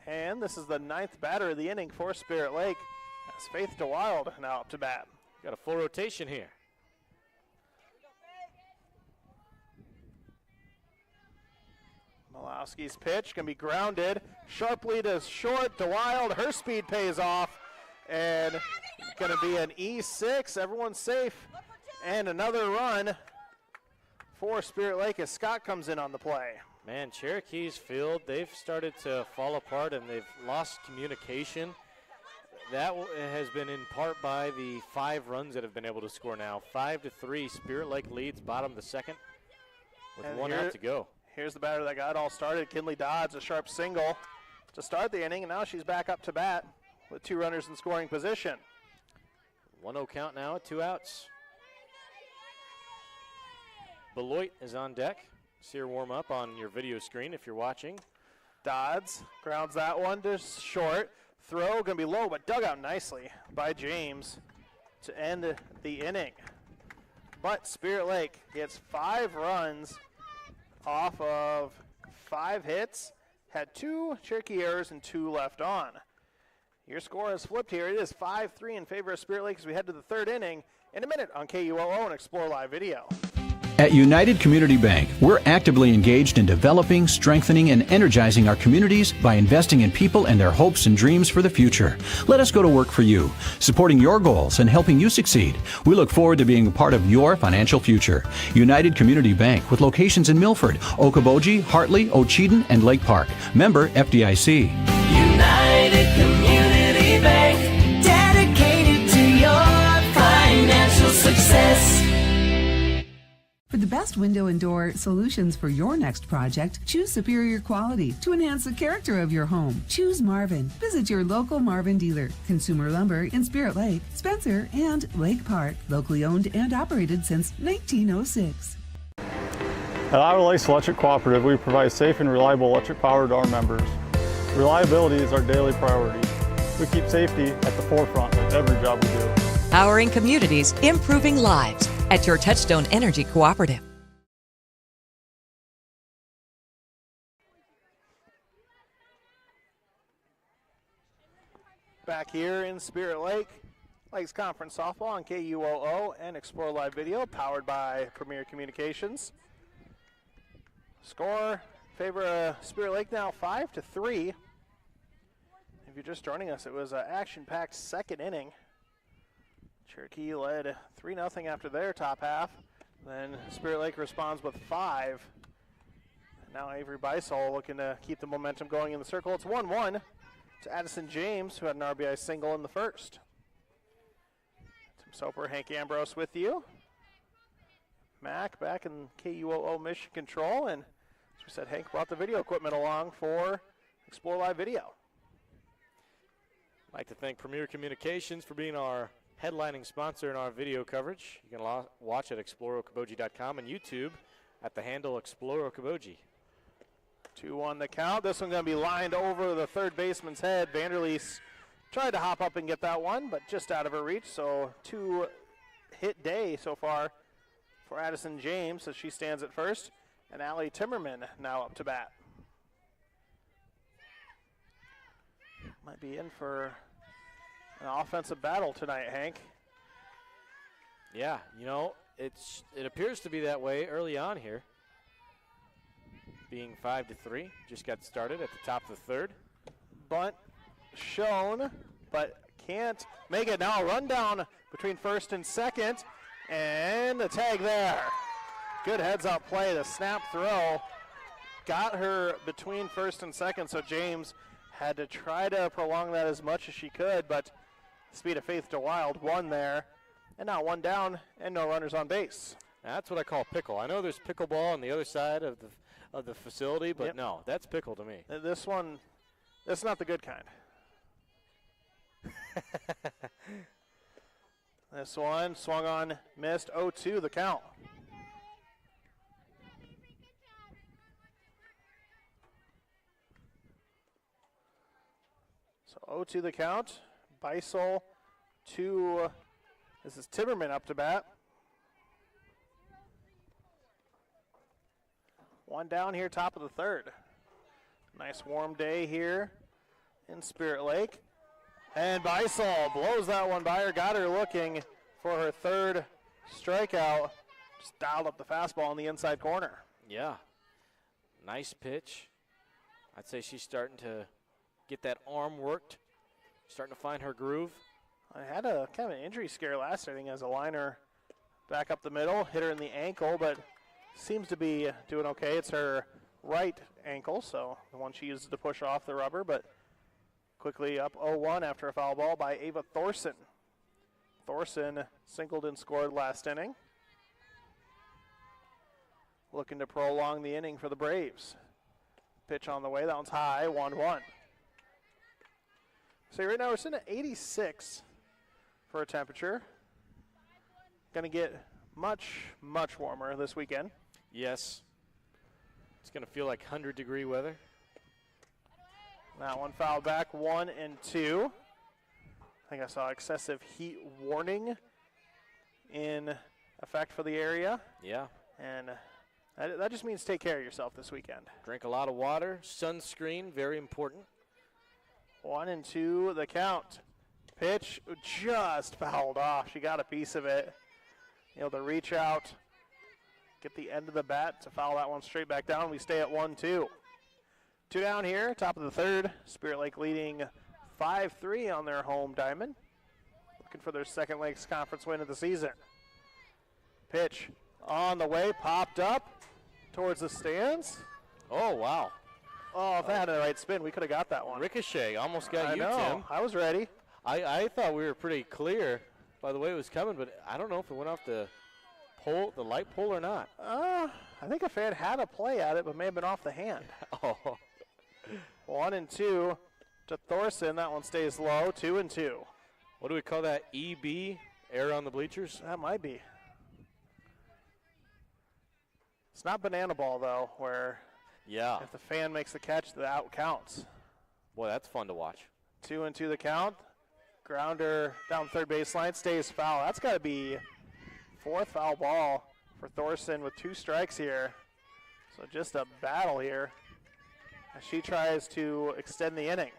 And this is the 9th batter of the inning for Spirit Lake. As Faith DeWild now up to bat. Got a full rotation here. Malowski's pitch can be grounded sharply to short. DeWild, her speed pays off. And going to be an E6. Everyone's safe. And another run for Spirit Lake as Scott comes in on the play. Man, Cherokee's field, they've started to fall apart and they've lost communication. That has been in part by the 5 runs that have been able to score now. 5-3, Spirit Lake leads bottom of the second with And 1 out to go. Here's the batter that got it all started, Kinley Dodds, a sharp single to start the inning, and now she's back up to bat with 2 runners in scoring position. 1-0 count now, 2 outs. Beloit is on deck. See her warm up on your video screen if you're watching. Dodds grounds that one to short. Throw going to be low, but dug out nicely by James to end the inning. But Spirit Lake gets 5 runs off of 5 hits, had 2 Cherokee errors and 2 left on. Your score has flipped here. It is 5-3 in favor of Spirit Lake as we head to the 3rd inning in a minute on KUOO and Explore Live Video. At United Community Bank, we're actively engaged in developing, strengthening, and energizing our communities by investing in people and their hopes and dreams for the future. Let us go to work for you, supporting your goals and helping you succeed. We look forward to being a part of your financial future. United Community Bank, with locations in Milford, Okoboji, Hartley, Ocheyedan, and Lake Park. Member FDIC. United Community Bank, dedicated to your financial success. For the best window and door solutions for your next project, choose superior quality to enhance the character of your home. Choose Marvin. Visit your local Marvin dealer. Consumer Lumber in Spirit Lake, Spencer, and Lake Park. Locally owned and operated since 1906. At Iowa Lakes Electric Cooperative, we provide safe and reliable electric power to our members. Reliability is our daily priority. We keep safety at the forefront of every job we do. Powering communities, improving lives at your Touchstone Energy Cooperative. Back here in Spirit Lake, Lakes Conference Softball on KUOO and Explore Live Video, powered by Premier Communications. Score in favor of Spirit Lake now 5-3. If you're just joining us, it was an action-packed 2nd inning. Cherokee led 3-0 after their top half. Then Spirit Lake responds with 5. And now Avery Beisel looking to keep the momentum going in the circle. It's 1-1 to Addison James, who had an RBI single in the first. Tim Soper, Hank Ambrose with you. Mac back in KUOO Mission Control. And as we said, Hank brought the video equipment along for Explore Live Video. I'd like to thank Premier Communications for being our headlining sponsor in our video coverage. You can watch at exploreokoboji.com and YouTube at the handle ExploreOkoboji. 2-1 the count. This one going to be lined over the third baseman's head. Vanderleest tried to hop up and get that one, but just out of her reach. So 2-hit day so far for Addison James as she stands at first. And Allie Timmerman now up to bat. Might be in for an offensive battle tonight, Hank. Yeah, you know, it appears to be that way early on here. Being 5-3, just got started at the top of the 3rd. Bunt shown, but can't make it. Now a rundown between first and second, and the tag there. Good heads-up play. The snap throw got her between first and second, so James had to try to prolong that as much as she could, but speed of Faith DeWild won there. And now 1 down and no runners on base. That's what I call pickle. I know there's pickleball on the other side of the facility, but Yep. No, that's pickle to me. This one That's not the good kind. This one swung on, missed. 0-2 the count. So 0-2 the count. Beisel to, this is Timmerman up to bat. One down here, top of the third. Nice warm day here in Spirit Lake. And Beisel blows that one by her, got her looking for her third strikeout. Just dialed up the fastball in the inside corner. Yeah, nice pitch. I'd say she's starting to get that arm worked, starting to find her groove. I had a kind of an injury scare last inning as a liner back up the middle, hit her in the ankle, but seems to be doing okay. It's her right ankle, so the one she uses to push off the rubber, but quickly up 0-1 after a foul ball by Ava Thorson. Thorson singled and scored last inning. Looking to prolong the inning for the Braves. Pitch on the way, that one's high, 1-1. So right now we're sitting at 86 for a temperature. Going to get much, much warmer this weekend. Yes. It's going to feel like 100-degree weather. That one fouled back, 1-2. I think I saw excessive heat warning in effect for the area. Yeah. And that just means take care of yourself this weekend. Drink a lot of water. Sunscreen, very important. 1-2 the count. Pitch just fouled off. She got a piece of it. Able to reach out, get the end of the bat to foul that one straight back down. We stay at 1-2. Two down here, top of the third. Spirit Lake leading 5-3 on their home diamond. Looking for their second Lakes Conference win of the season. Pitch on the way, popped up towards the stands. Oh, wow. Oh, if that had the right spin, we could have got that one. Ricochet almost got you, know. Tim. I was ready. I thought we were pretty clear by the way it was coming, but I don't know if it went off the pole, the light pole or not. I think a fan had a play at it, but may have been off the hand. Oh. 1-2 to Thorson. That one stays low. 2-2. What do we call that? EB, air on the bleachers? That might be. It's not banana ball, though, where if the fan makes the catch, the out counts. Boy, that's fun to watch. 2-2 the count. Grounder down third baseline, stays foul. That's got to be fourth foul ball for Thorson with 2 strikes here. So just a battle here as she tries to extend the inning.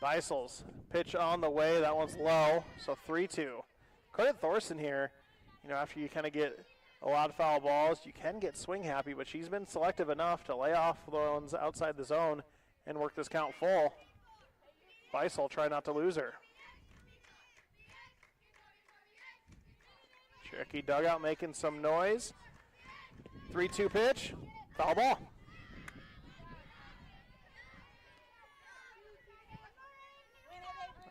Beisel's pitch on the way. That one's low, so 3-2. Credit Thorson here. You know, after you kind of get a lot of foul balls, you can get swing happy, but she's been selective enough to lay off the ones outside the zone and work this count full. Beisel try not to lose her. Cherokee dugout making some noise. 3-2 pitch, foul ball.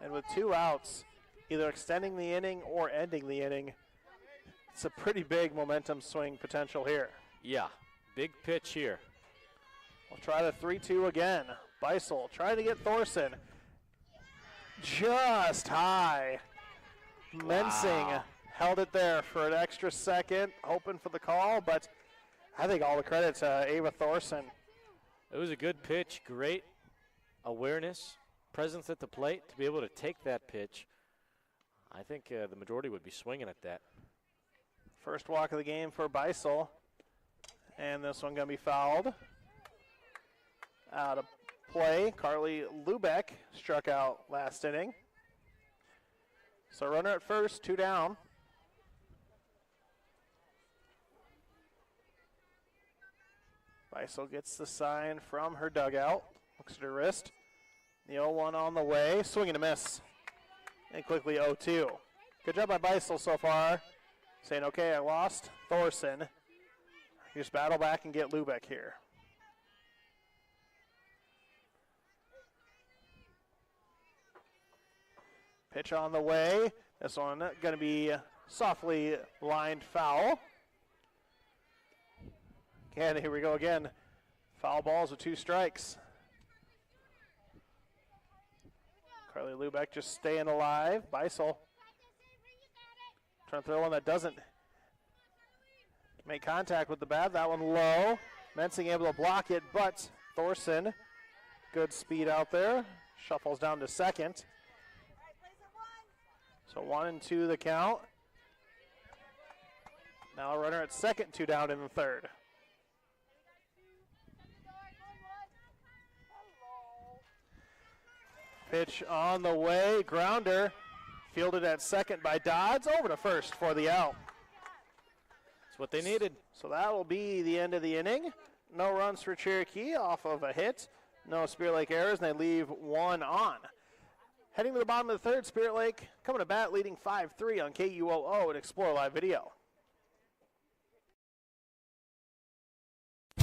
And with 2 outs, either extending the inning or ending the inning, it's a pretty big momentum swing potential here. Yeah, big pitch here. We'll try the 3-2 again. Beisel trying to get Thorson. Just high. Mensing held it there for an extra second, hoping for the call, but I think all the credit to Ava Thorson. It was a good pitch, great awareness, presence at the plate to be able to take that pitch. I think the majority would be swinging at that. First walk of the game for Beisel, and this one going to be fouled. Out of play, Carly Lubeck struck out last inning. So runner at first, 2 down. Beisel gets the sign from her dugout. Looks at her wrist. The 0-1 on the way. Swing and a miss. And quickly 0-2. Good job by Beisel so far. Saying, okay, I lost Thorson. Just battle back and get Lubeck here. Pitch on the way. This one going to be softly lined foul. And here we go again. Foul balls with 2 strikes. Carly Lubeck just staying alive. Beisel trying to throw one that doesn't make contact with the bat. That one low. Mensing able to block it, but Thorson, good speed out there. Shuffles down to second. So 1-2 the count. Now a runner at second, 2 down in the third. Pitch on the way, grounder, fielded at second by Dodds, over to first for the out. That's what they needed. So that will be the end of the inning. No runs for Cherokee off of a hit. No Spirit Lake errors, and they leave 1 on. Heading to the bottom of the third, Spirit Lake coming to bat, leading 5-3 on KUOO and Explore Live Video.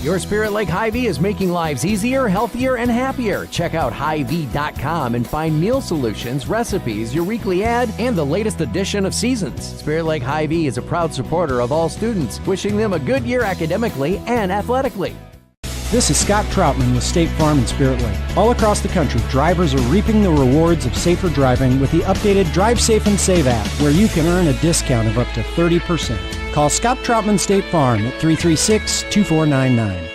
Your Spirit Lake Hy-Vee is making lives easier, healthier, and happier. Check out Hy-Vee.com and find meal solutions, recipes, your weekly ad, and the latest edition of Seasons. Spirit Lake Hy-Vee is a proud supporter of all students, wishing them a good year academically and athletically. This is Scott Troutman with State Farm and Spirit Lake. All across the country, drivers are reaping the rewards of safer driving with the updated Drive Safe and Save app, where you can earn a discount of up to 30%. Call Scott Troutman State Farm at 336-2499.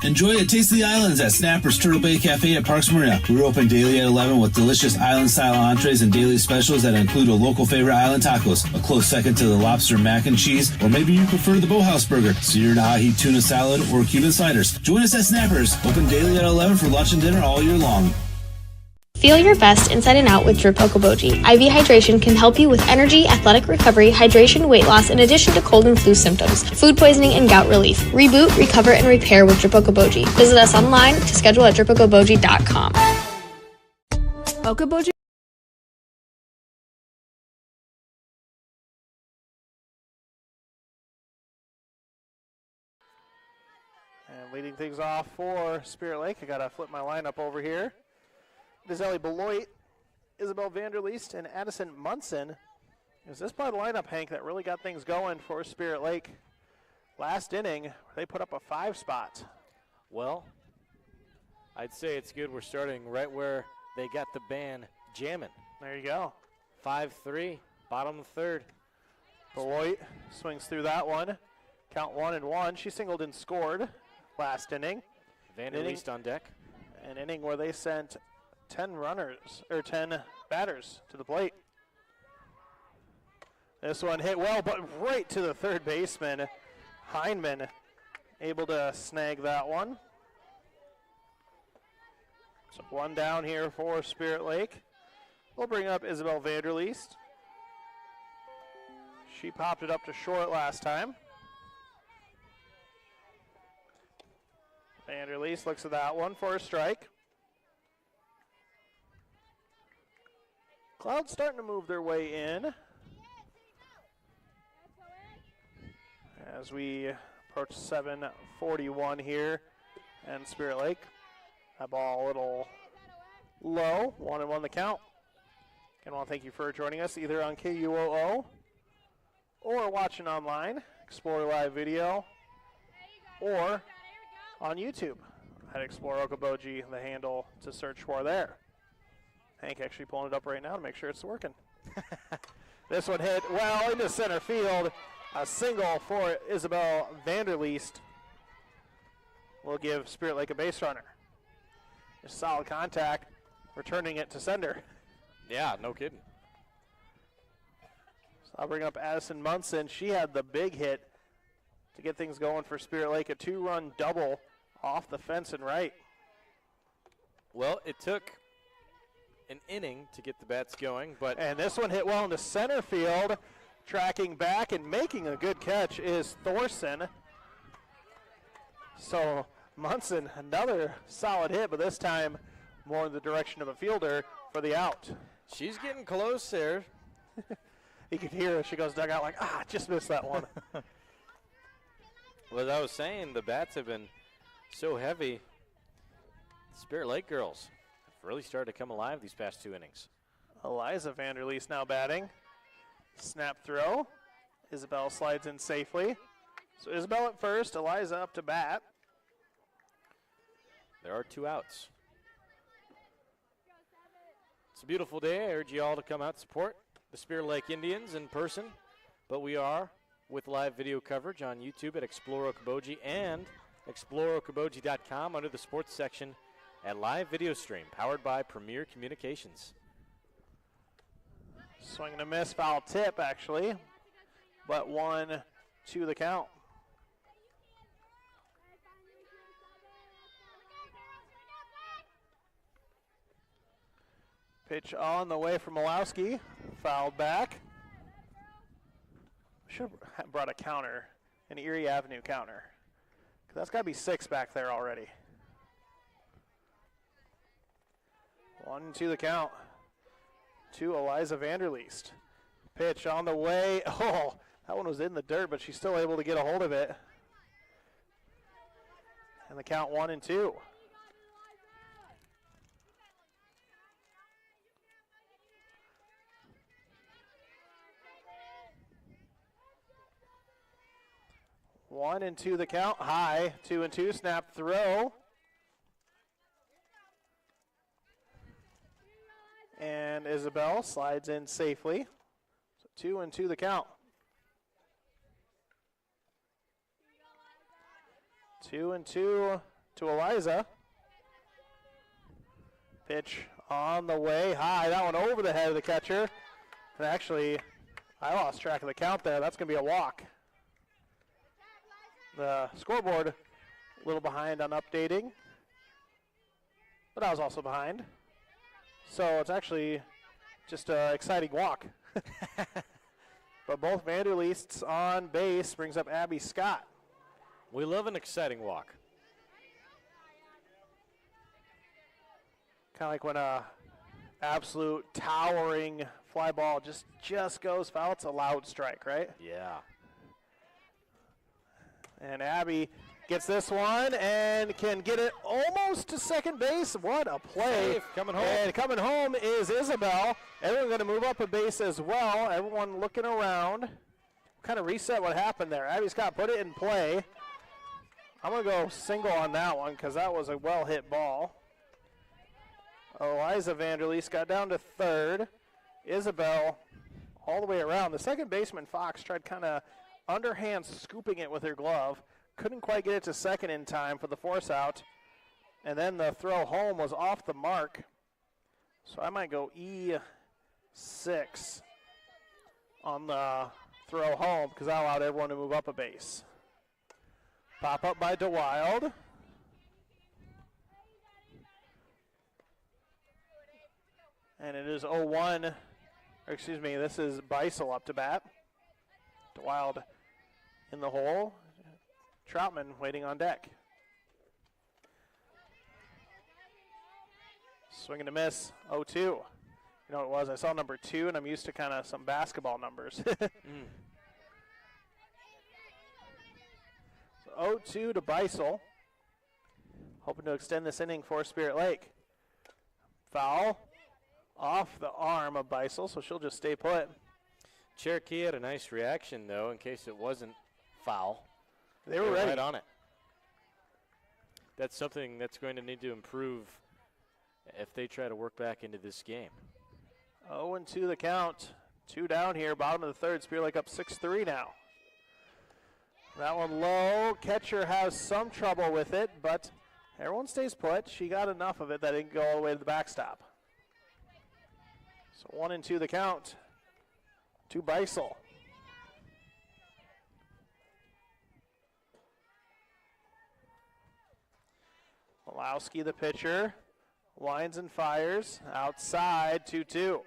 Enjoy a taste of the islands at Snapper's Turtle Bay Cafe at Parks Marina. We're open daily at 11 with delicious island-style entrees and daily specials that include a local favorite island tacos, a close second to the lobster mac and cheese, or maybe you prefer the Boathouse burger, seared ahi tuna salad, or Cuban sliders. Join us at Snapper's, open daily at 11 for lunch and dinner all year long. Feel your best inside and out with Drip Okoboji. IV hydration can help you with energy, athletic recovery, hydration, weight loss, in addition to cold and flu symptoms, food poisoning, and gout relief. Reboot, recover, and repair with Drip Okoboji. Visit us online to schedule at dripokoboji.com. Okoboji. And leading things off for Spirit Lake, I got to flip my lineup over here. It is Ellie Beloit, Isabel Vanderleest, and Addison Munson. Is this part of the lineup, Hank, that really got things going for Spirit Lake? Last inning, they put up a 5 spot. Well, I'd say it's good we're starting right where they got the band jamming. There you go. 5-3, bottom of the third. Beloit swings through that one. Count 1-1. She singled and scored last inning. Vanderleest on deck. An inning where they sent 10 batters to the plate. This one hit well, but right to the third baseman. Heinman able to snag that one. So 1 down here for Spirit Lake. We'll bring up Isabel Vanderleest. She popped it up to short last time. Vanderleest looks at that one for a strike. Clouds starting to move their way in as we approach 7:41 here, and Spirit Lake. That ball a little low, 1-1 the count. Again, I want to thank you for joining us either on KUOO or watching online, Explore Live Video, or on YouTube at Explore Okoboji, the handle to search for there. Hank actually pulling it up right now to make sure it's working. This one hit well into center field. A single for Isabel Vanderleest will give Spirit Lake a base runner. Just solid contact, returning it to sender. Yeah, no kidding. So I'll bring up Addison Munson. She had the big hit to get things going for Spirit Lake. A 2-run double off the fence and right. Well, it took an inning to get the bats going, and this one hit well into center field. Tracking back and making a good catch is Thorson. So Munson, another solid hit, but this time more in the direction of a fielder for the out. She's getting close there. You can hear her. She goes dugout like, just missed that one. Well, as I was saying, the bats have been so heavy. Spirit Lake girls have really started to come alive these past 2 innings. Eliza Vanderleest now batting. Snap throw. Isabel slides in safely. So Isabel at first, Eliza up to bat. There are 2 outs. It's a beautiful day. I urge you all to come out and support the Spirit Lake Indians in person. But we are with live video coverage on YouTube at Explore Okoboji and exploreokoboji.com under the sports section at live video stream powered by Premier Communications. Swing and a miss, foul tip actually, but 1-2 the count. Pitch on the way from Malowski, fouled back. Should have brought a counter, an Erie Avenue counter. That's got to be 6 back there already. 1-2 the count to Eliza Vanderleest. Pitch on the way. Oh, that one was in the dirt, but she's still able to get a hold of it. And the count 1-2. One and two the count, high, 2-2, snap throw. And Isabel slides in safely. So 2-2 the count. 2-2 to Eliza. Pitch on the way, high, that one over the head of the catcher. And actually, I lost track of the count there. That's going to be a walk. The scoreboard a little behind on updating, but I was also behind. So it's actually just an exciting walk. But both Vanderleests on base brings up Abby Scott. We love an exciting walk. Kind of like when a absolute towering fly ball just goes foul. It's a loud strike, right? Yeah. And Abby gets this one and can get it almost to second base. What a play. Safe, coming home. And coming home is Isabel. Everyone going to move up a base as well. Everyone looking around. Kind of reset what happened there. Abby Scott put it in play. I'm going to go single on that one because that was a well-hit ball. Eliza Vanderleest got down to third. Isabel all the way around. The second baseman, Fox, tried kind of underhand scooping it with her glove. Couldn't quite get it to second in time for the force out. And then the throw home was off the mark. So I might go E6 on the throw home because that allowed everyone to move up a base. Pop up by DeWild. And it is 0-1, or excuse me, this is Beisel up to bat. DeWild in the hole. Troutman waiting on deck. Swing and a miss, 0-2. You know what it was? I saw number 2, and I'm used to kind of some basketball numbers. So 0-2 to Beisel. Hoping to extend this inning for Spirit Lake. Foul off the arm of Beisel, so she'll just stay put. Cherokee had a nice reaction, though, in case it wasn't foul. They were ready. Right on it. That's something that's going to need to improve if they try to work back into this game. 0-2 the count. 2 down here, bottom of the third. Spirit Lake up 6-3 now. That one low. Catcher has some trouble with it, but everyone stays put. She got enough of it that it didn't go all the way to the backstop. So 1-2 the count to Beisel. Malowski, the pitcher, winds and fires. Outside, 2-2.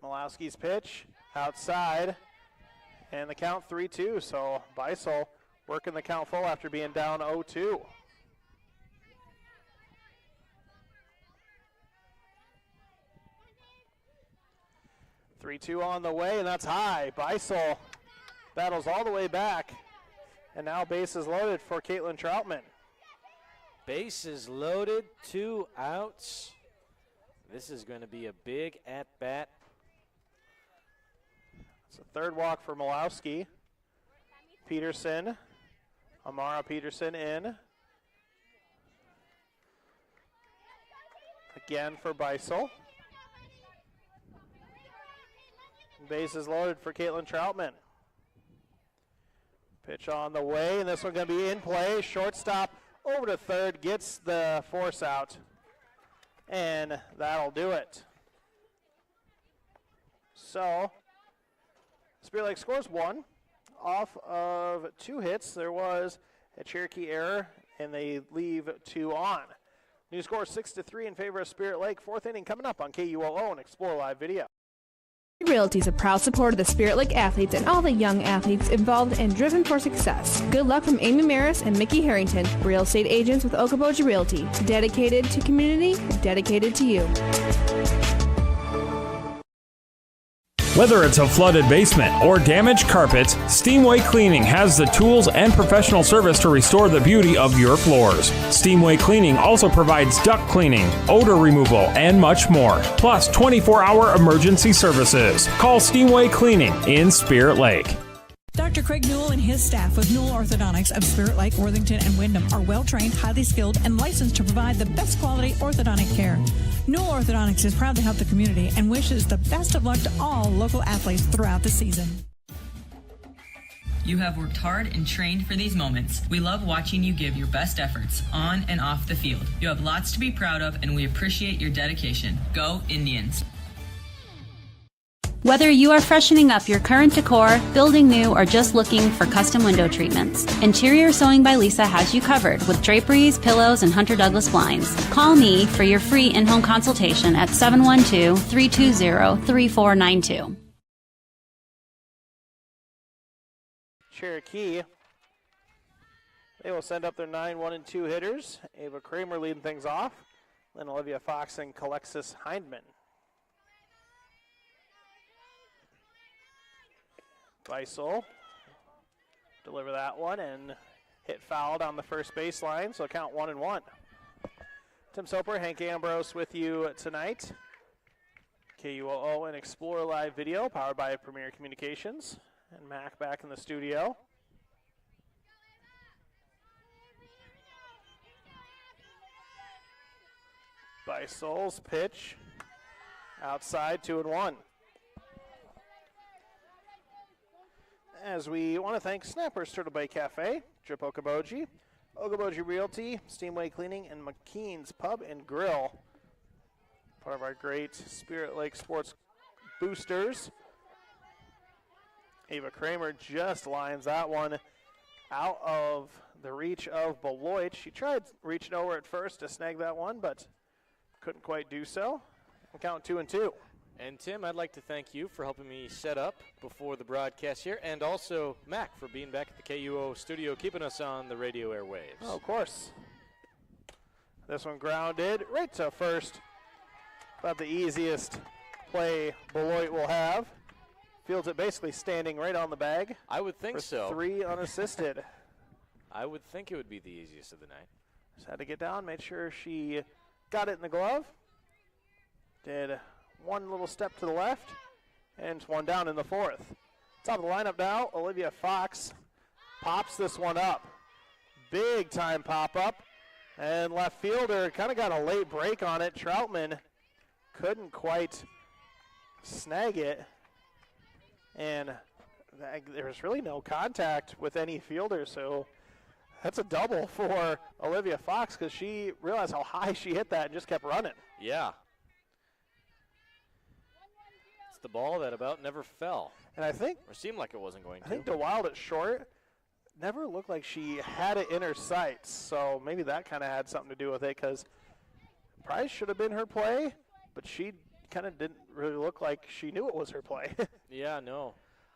Malowski's pitch, outside, and the count 3-2. So Beisel working the count full after being down 0-2. On the way, and that's high. Beisel battles all the way back, and now base is loaded for Caitlin Troutman. Bases loaded, 2 outs. This is going to be a big at-bat. It's a third walk for Malowski. Peterson, Amara Peterson in. Again for Beisel. Bases loaded for Caitlin Troutman. Pitch on the way, and this one going to be in play. Shortstop over to third, gets the force out, and that'll do it. So, Spirit Lake scores 1 off of 2 hits. There was a Cherokee error, and they leave 2 on. New score 6-3 in favor of Spirit Lake. 4th inning coming up on KUOO and Explore Live Video. Realty is a proud supporter of the Spirit Lake athletes and all the young athletes involved and driven for success. Good luck from Amy Maris and Mickey Harrington, real estate agents with Okoboji Realty. Dedicated to community, dedicated to you. Whether it's a flooded basement or damaged carpets, Steamway Cleaning has the tools and professional service to restore the beauty of your floors. Steamway Cleaning also provides duct cleaning, odor removal, and much more, plus 24-hour emergency services. Call Steamway Cleaning in Spirit Lake. Dr. Craig Newell and his staff with Newell Orthodontics of Spirit Lake, Worthington, and Wyndham are well-trained, highly skilled, and licensed to provide the best quality orthodontic care. Newell Orthodontics is proud to help the community and wishes the best of luck to all local athletes throughout the season. You have worked hard and trained for these moments. We love watching you give your best efforts on and off the field. You have lots to be proud of, and we appreciate your dedication. Go Indians! Whether you are freshening up your current decor, building new, or just looking for custom window treatments, Interior Sewing by Lisa has you covered with draperies, pillows, and Hunter Douglas blinds. Call me for your free in-home consultation at 712-320-3492. Cherokee, they will send up their 9, 1, and 2 hitters. Ava Kramer leading things off. Then Olivia Fox and Alexis Hindman. Beisel deliver that one and hit foul down the first baseline, so count 1-1. Tim Soper, Hank Ambrose with you tonight. KUOO and Explore Live Video, powered by Premier Communications. And Mac back in the studio. Beisel's pitch outside, 2-1. As we want to thank Snappers Turtle Bay Cafe, Drip Okoboji, Okoboji Realty, Steamway Cleaning, and McKean's Pub and Grill. Part of our great Spirit Lake Sports boosters. Ava Kramer just lines that one out of the reach of Beloit. She tried reaching over at first to snag that one, but couldn't quite do so. We'll count 2-2. And Tim, I'd like to thank you for helping me set up before the broadcast here, and also Mac for being back at the KUO studio, keeping us on the radio airwaves. Oh, of course. This one grounded right to first. About the easiest play Beloit will have. Fields it basically standing right on the bag. I would think so. 3 unassisted. I would think it would be the easiest of the night. Just had to get down, made sure she got it in the glove. Did one little step to the left, and one down in the 4th. Top of the lineup now, Olivia Fox pops this one up. Big time pop up, and left fielder kind of got a late break on it. Troutman couldn't quite snag it, and there was really no contact with any fielder, so that's a double for Olivia Fox because she realized how high she hit that and just kept running. Yeah. It's the ball that about never fell. And I think, or seemed like it wasn't going to. I think DeWild at short never looked like she had it in her sights, so maybe that kind of had something to do with it because Price should have been her play, but she kind of didn't really look like she knew it was her play. Yeah, no.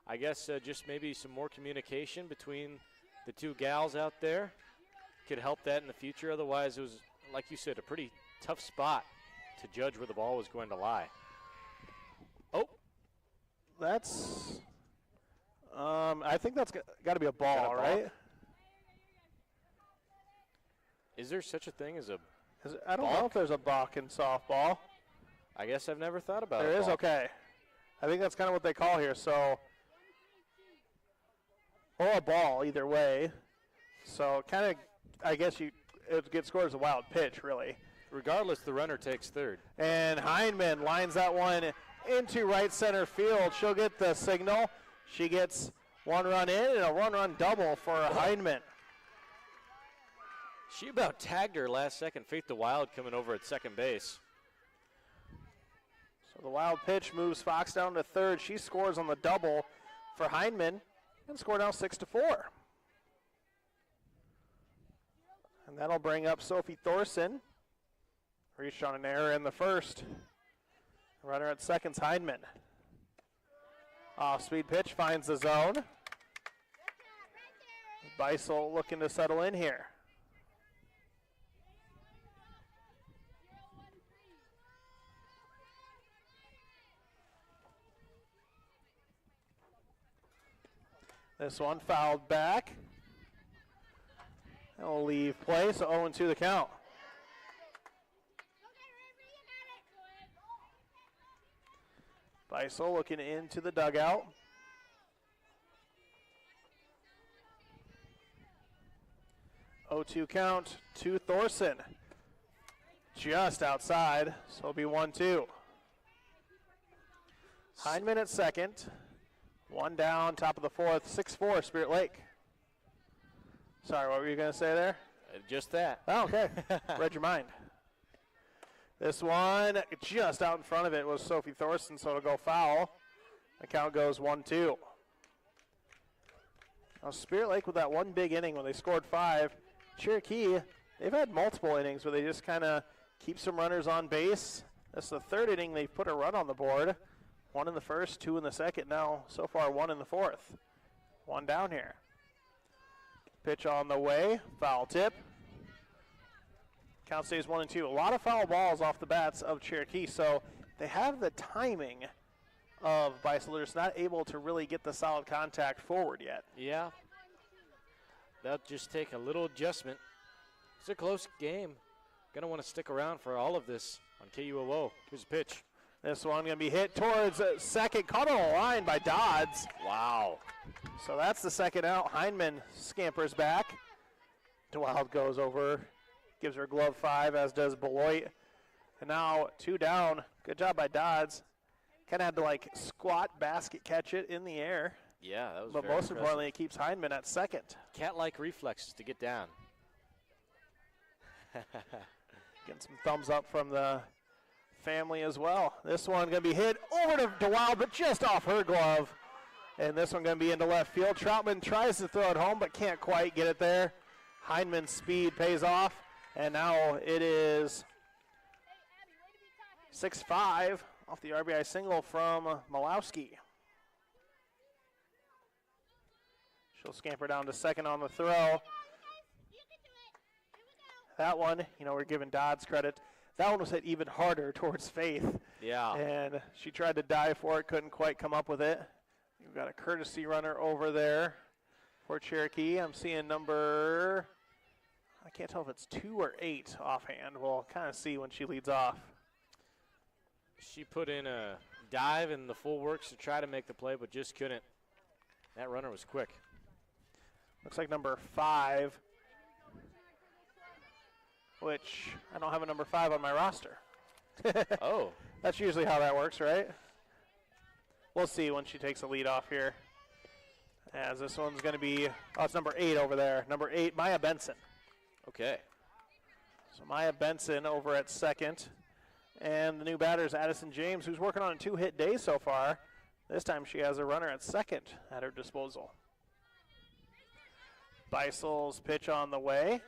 I guess just maybe some more communication between the two gals out there could help that in the future. Otherwise, it was, like you said, a pretty tough spot to judge where the ball was going to lie. Oh. That's, I think that's got to be a ball, right? Is there such a thing as a I don't know if there's a balk in softball. I guess I've never thought about it. There is, okay. I think that's kind of what they call here. So, or a ball, either way. So, kind of, I guess it gets scored as a wild pitch, really. Regardless, the runner takes third. And Hindman lines that one into right center field. She'll get the signal. She gets one run in and a one-run double for Hindman. She about tagged her last second. Faith the Wild coming over at second base. So the wild pitch moves Fox down to third. She scores on the double for Hindman and score now 6-4. And that'll bring up Sophie Thorson. Reached on an error in the first. Runner at second's Hindman. Off-speed pitch finds the zone. Beisel looking to settle in here. This one fouled back. That'll leave play, so 0-2 the count. Beisel looking into the dugout. Oh, 2 count to Thorson. Just outside, so it'll be 1-2. Hindman at second. One down, top of the fourth, 6-4, Spirit Lake. Sorry, what were you going to say there? Just that. Oh, okay. Read your mind. This one, just out in front of it was Sophie Thorson, so it'll go foul. The count goes 1-2. Now, Spirit Lake with that one big inning when they scored 5. Cherokee, they've had multiple innings where they just kind of keep some runners on base. This is the third inning they've put a run on the board. 1 in the first, 2 in the second. Now, so far, 1 in the fourth. 1 down here. Pitch on the way. Foul tip. Count stays 1-2. A lot of foul balls off the bats of Cherokee, so they have the timing of Beisel. They're just not able to really get the solid contact forward yet. Yeah. That'll just take a little adjustment. It's a close game. Going to want to stick around for all of this on KUOO. Here's a pitch. This one going to be hit towards second, caught on the line by Dodds. Wow. So that's the second out. Hindman scampers back. DeWild goes over, gives her glove 5, as does Beloit. And now 2 down. Good job by Dodds. Kind of had to like squat basket catch it in the air. Yeah, that was But very most impressive. importantly, it keeps Hindman at second. Cat-like reflexes to get down. Getting some thumbs up from the family as well. This one going to be hit over to DeWild, but just off her glove. And this one going to be into left field. Troutman tries to throw it home, but can't quite get it there. Hindman's speed pays off, and now it is 6-5 off the RBI single from Malowski. She'll scamper down to second on the throw. That one, we're giving Dodds credit. That one was hit even harder towards Faith. Yeah. And she tried to dive for it, couldn't quite come up with it. We've got a courtesy runner over there for Cherokee. I'm seeing number, I can't tell if it's 2 or 8 offhand. We'll kind of see when she leads off. She put in a dive and the full works to try to make the play, but just couldn't. That runner was quick. Looks like number 5, which I don't have a number 5 on my roster. Oh. That's usually how that works, right? We'll see when she takes a lead off here. As this one's going to be, it's number 8 over there. Number 8, Maya Benson. Okay. So Maya Benson over at second. And the new batter is Addison James, who's working on a 2-hit day so far. This time she has a runner at second at her disposal. Beisel's pitch on the way.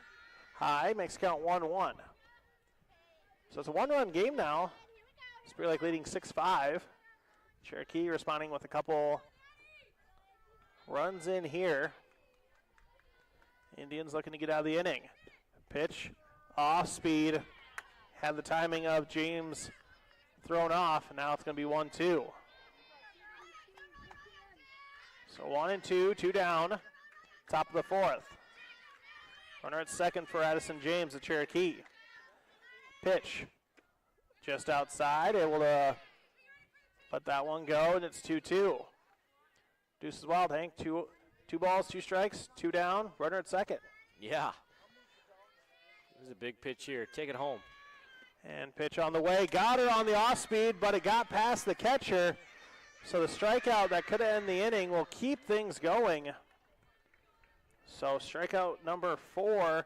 High, makes count 1-1. So it's a 1-run game now. Spirit Lake leading 6-5. Cherokee responding with a couple runs in here. Indians looking to get out of the inning. Pitch, off speed. Had the timing of James thrown off, and now it's going to be 1-2. So 1-2, 2 down, top of the fourth. Runner at second for Addison James, the Cherokee. Pitch just outside, able to let that one go, and it's 2-2. Deuces Wild, Hank, two balls, 2 strikes, 2 down, runner at second. Yeah. This is a big pitch here. Take it home. And pitch on the way. Got it on the off speed, but it got past the catcher. So the strikeout that could end the inning will keep things going. So strikeout number 4,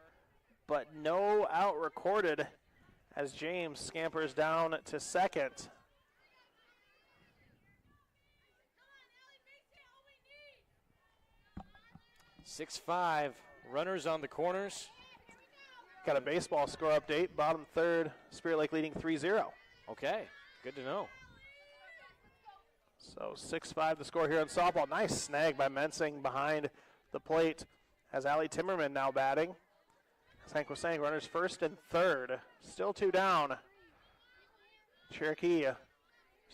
but no out recorded as James scampers down to second. (6-5). Runners on the corners. Got a baseball score update. Bottom third, Spirit Lake leading 3-0. Okay, good to know. So 6-5 the score here in softball. Nice snag by Mensing behind the plate as Allie Timmerman now batting. As Hank was saying, runners first and third. Still 2 down. Cherokee is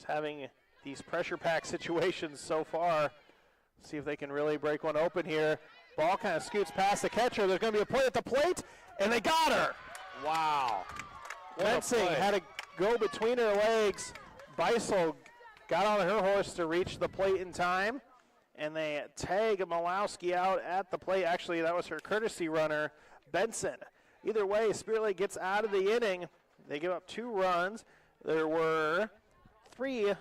having these pressure pack situations so far. See if they can really break one open here. Ball kind of scoots past the catcher. There's going to be a play at the plate, and they got her. Wow. Mensing had to go between her legs. Beisel got on her horse to reach the plate in time, and they tag Malowski out at the plate. Actually, that was her courtesy runner, Benson. Either way, Spirit Lake gets out of the inning. They give up 2 runs. There were 3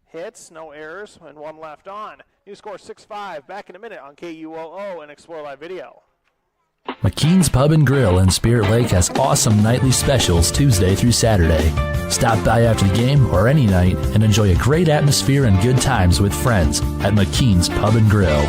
hits, no errors, and 1 left on. New score 6-5. Back in a minute on KUOO and Explore Live Video. McKean's Pub and Grill in Spirit Lake has awesome nightly specials Tuesday through Saturday. Stop by after the game or any night and enjoy a great atmosphere and good times with friends at McKean's Pub and Grill.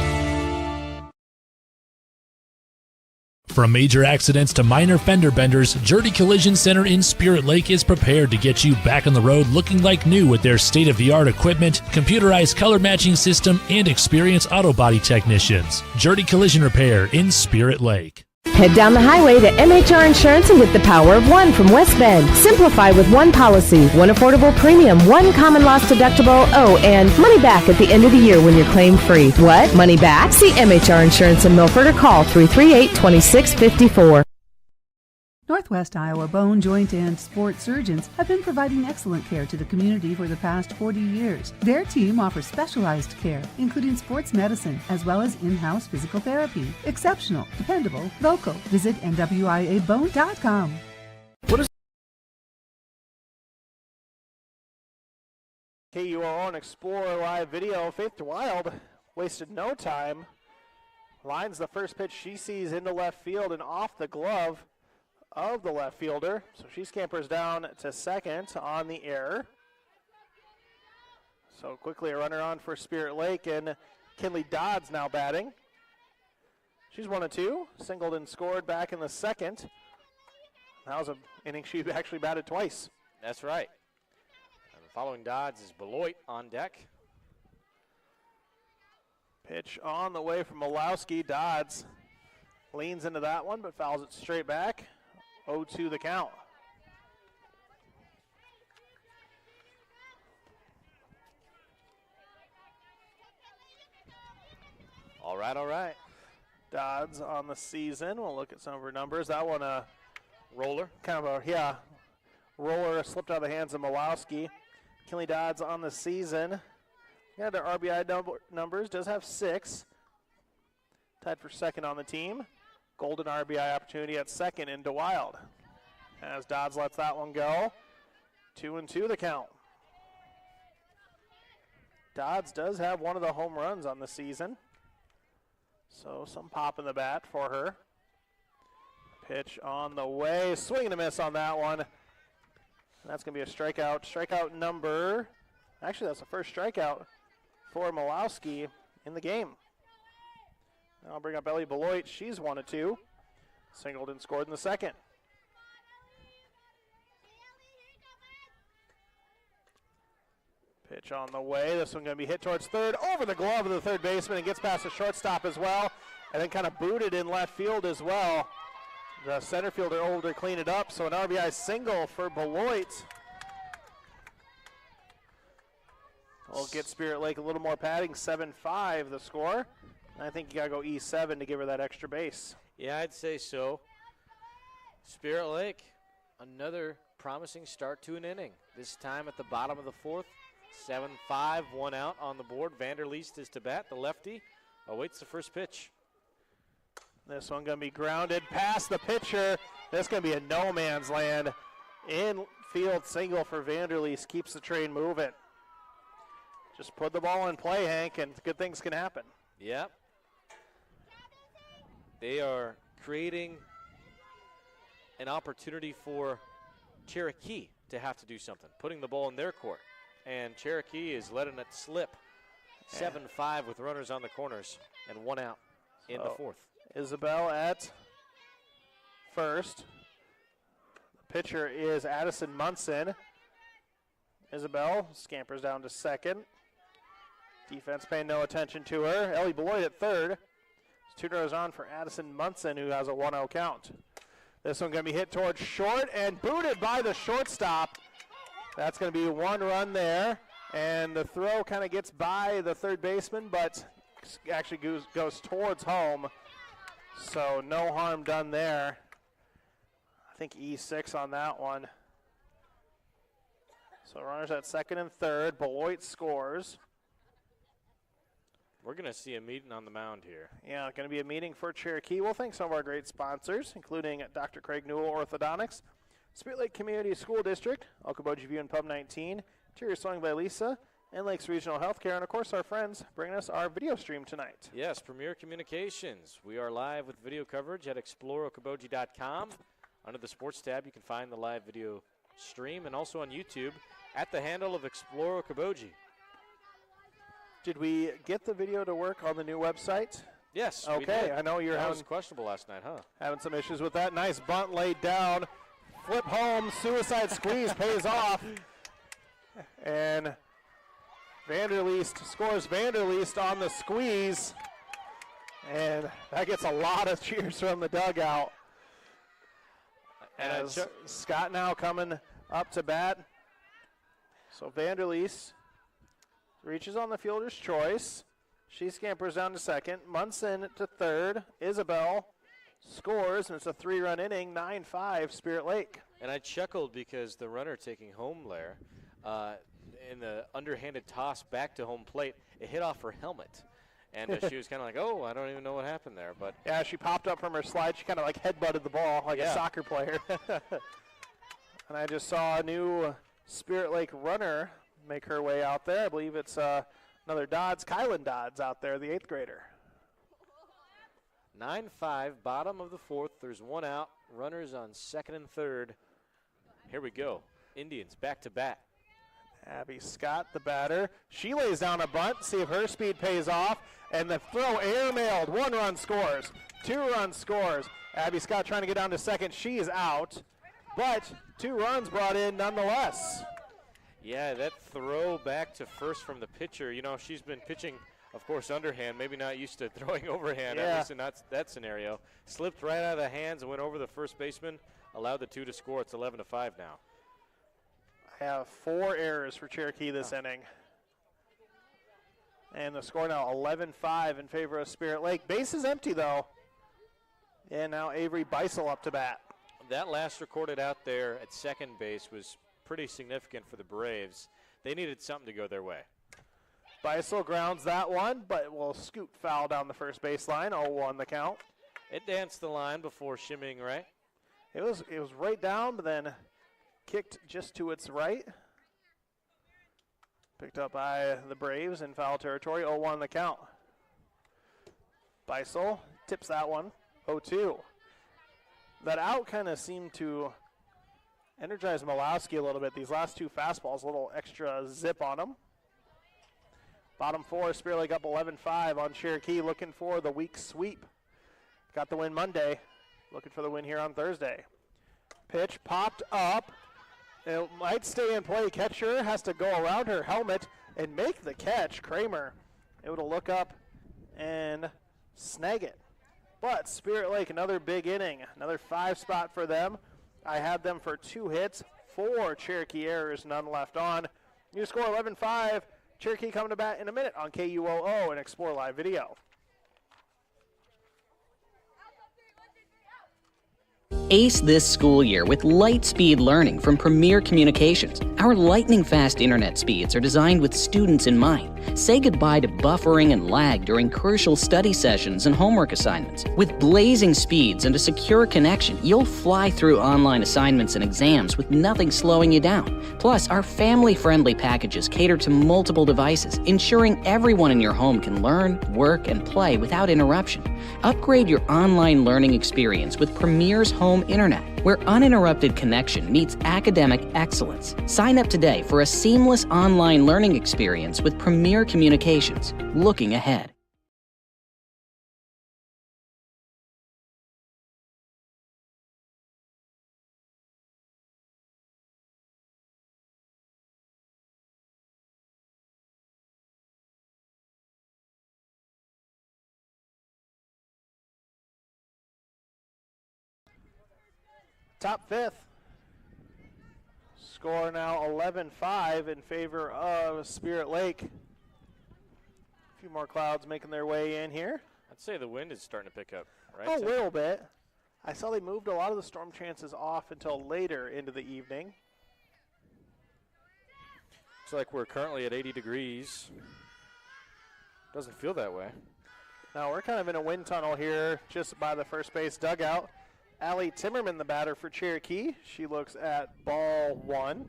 From major accidents to minor fender benders, Journey Collision Center in Spirit Lake is prepared to get you back on the road looking like new with their state-of-the-art equipment, computerized color matching system, and experienced auto body technicians. Journey Collision Repair in Spirit Lake. Head down the highway to MHR Insurance and get the power of one from West Bend. Simplify with one policy, one affordable premium, one common loss deductible, and money back at the end of the year when you're claim free. What? Money back? See MHR Insurance in Milford or call 338-2654. Northwest Iowa Bone, Joint, and Sports Surgeons have been providing excellent care to the community for the past 40 years. Their team offers specialized care, including sports medicine, as well as in-house physical therapy. Exceptional, dependable, local. Visit NWIABone.com. KUOO and Explore Live Video. Faith Wild wasted no time. Lines the first pitch she sees into left field and off the glove of the left fielder. So she scampers down to second on the error. So quickly a runner on for Spirit Lake, and Kinley Dodds now batting. She's 1-2, singled and scored back in the second. That was an inning she actually batted twice. That's right. And following Dodds is Beloit on deck. Pitch on the way from Malowski. Dodds leans into that one, but fouls it straight back. 0-2 the count. All right. Dodds on the season. We'll look at some of her numbers. That one, roller. Kind of roller slipped out of the hands of Malowski. Kinley Dodds on the season. Got their RBI numbers. Does have 6. Tied for second on the team. Golden RBI opportunity at second into Wild. As Dodds lets that one go. 2-2 the count. Dodds does have one of the home runs on the season. So some pop in the bat for her. Pitch on the way. Swing and a miss on that one. That's going to be a strikeout. Strikeout number. Actually, that's the first strikeout for Malowski in the game. I'll bring up Ellie Beloit. She's 1-2. Singled and scored in the second. Pitch on the way. This one going to be hit towards third. Over the glove of the third baseman and gets past the shortstop as well. And then kind of booted in left field as well. The center fielder able to clean it up. So an RBI single for Beloit. Will get Spirit Lake a little more padding. 7-5 the score. I think you got to go E7 to give her that extra base. Yeah, I'd say so. Spirit Lake, another promising start to an inning. This time at the bottom of the fourth. 7-5, 1 out on the board. Vanderleest is to bat. The lefty awaits the first pitch. This one going to be grounded past the pitcher. This is going to be a no man's land. Infield single for Vanderleest keeps the train moving. Just put the ball in play, Hank, and good things can happen. Yep. They are creating an opportunity for Cherokee to have to do something, putting the ball in their court. And Cherokee is letting it slip. 7-5 with runners on the corners and 1 out in the fourth. Isabel at first. The pitcher is Addison Munson. Isabel scampers down to second. Defense paying no attention to her. Ellie Beloit at third. 2 runners on for Addison Munson, who has a 1-0 count. This one going to be hit towards short and booted by the shortstop. That's going to be 1 run there. And the throw kind of gets by the third baseman, but actually goes towards home. So no harm done there. I think E6 on that one. So runners at second and third. Beloit scores. We're going to see a meeting on the mound here. Yeah, going to be a meeting for Cherokee. We'll thank some of our great sponsors, including Dr. Craig Newell Orthodontics, Spirit Lake Community School District, Okoboji View and Pub 19, Interior Sewing by Lisa, and Lakes Regional Healthcare, and of course our friends bringing us our video stream tonight. Yes, Premier Communications. We are live with video coverage at exploreokoboji.com. Under the sports tab, you can find the live video stream, and also on YouTube at the handle of Explore Okoboji. Did we get the video to work on the new website? Yes. Okay, we did. I know you're that having was questionable last night, huh? Having some issues with that. Nice bunt laid down. Flip home, suicide squeeze pays off. And Vanderleest scores. Vanderleest on the squeeze. And that gets a lot of cheers from the dugout. As Scott now coming up to bat. So Vanderleest reaches on the fielder's choice. She scampers down to second. Munson to third. Isabel scores, and it's a 3-run inning, 9-5 Spirit Lake. And I chuckled because the runner taking home there, in the underhanded toss back to home plate, it hit off her helmet. And she was kind of like, oh, I don't even know what happened there. But yeah, she popped up from her slide. She kind of like headbutted the ball like a soccer player. And I just saw a new Spirit Lake runner make her way out there. I believe it's another Dodds, Kylan Dodds out there, the 8th grader. 9-5, bottom of the fourth. There's 1 out. Runners on second and third. Here we go. Indians back to bat. Abby Scott, the batter. She lays down a bunt, see if her speed pays off. And the throw air-mailed. 1 run scores. 2 run scores. Abby Scott trying to get down to second. She is out. But 2 runs brought in nonetheless. Yeah, that throw back to first from the pitcher. You know, she's been pitching, of course, underhand, maybe not used to throwing overhand, at least in that scenario. Slipped right out of the hands and went over the first baseman, allowed the 2 to score. It's 11-5 now. I have 4 errors for Cherokee this inning. And the score now 11-5 in favor of Spirit Lake. Base is empty, though. And now Avery Beisel up to bat. That last recorded out there at second base was pretty significant for the Braves. They needed something to go their way. Beisel grounds that one, but will scoot foul down the first baseline. 0-1 the count. It danced the line before shimmying right. It was right down, but then kicked just to its right. Picked up by the Braves in foul territory. 0-1 the count. Beisel tips that one. 0-2. That out kind of seemed to energize Malowski a little bit. These last 2 fastballs, a little extra zip on them. Bottom 4, Spirit Lake up 11-5 on Cherokee, looking for the week sweep. Got the win Monday, looking for the win here on Thursday. Pitch popped up. It might stay in play. Catcher has to go around her helmet and make the catch. Kramer able to look up and snag it. But Spirit Lake, another big inning, another 5 spot for them. I had them for 2 hits, 4 Cherokee errors, none left on. New score 11-5. Cherokee coming to bat in a minute on KUOO and Explore Live Video. Ace this school year with light-speed learning from Premier Communications. Our lightning-fast internet speeds are designed with students in mind. Say goodbye to buffering and lag during crucial study sessions and homework assignments. With blazing speeds and a secure connection, you'll fly through online assignments and exams with nothing slowing you down. Plus, our family-friendly packages cater to multiple devices, ensuring everyone in your home can learn, work, and play without interruption. Upgrade your online learning experience with Premier's Home Internet, where uninterrupted connection meets academic excellence. Sign up today for a seamless online learning experience with Premier Communications. Looking ahead. Top fifth. Score now 11-5 in favor of Spirit Lake. A few more clouds making their way in here. I'd say the wind is starting to pick up, right? A little bit. I saw they moved a lot of the storm chances off until later into the evening. Looks like we're currently at 80 degrees. Doesn't feel that way. Now we're kind of in a wind tunnel here just by the first base dugout. Allie Timmerman, the batter for Cherokee. She looks at ball one.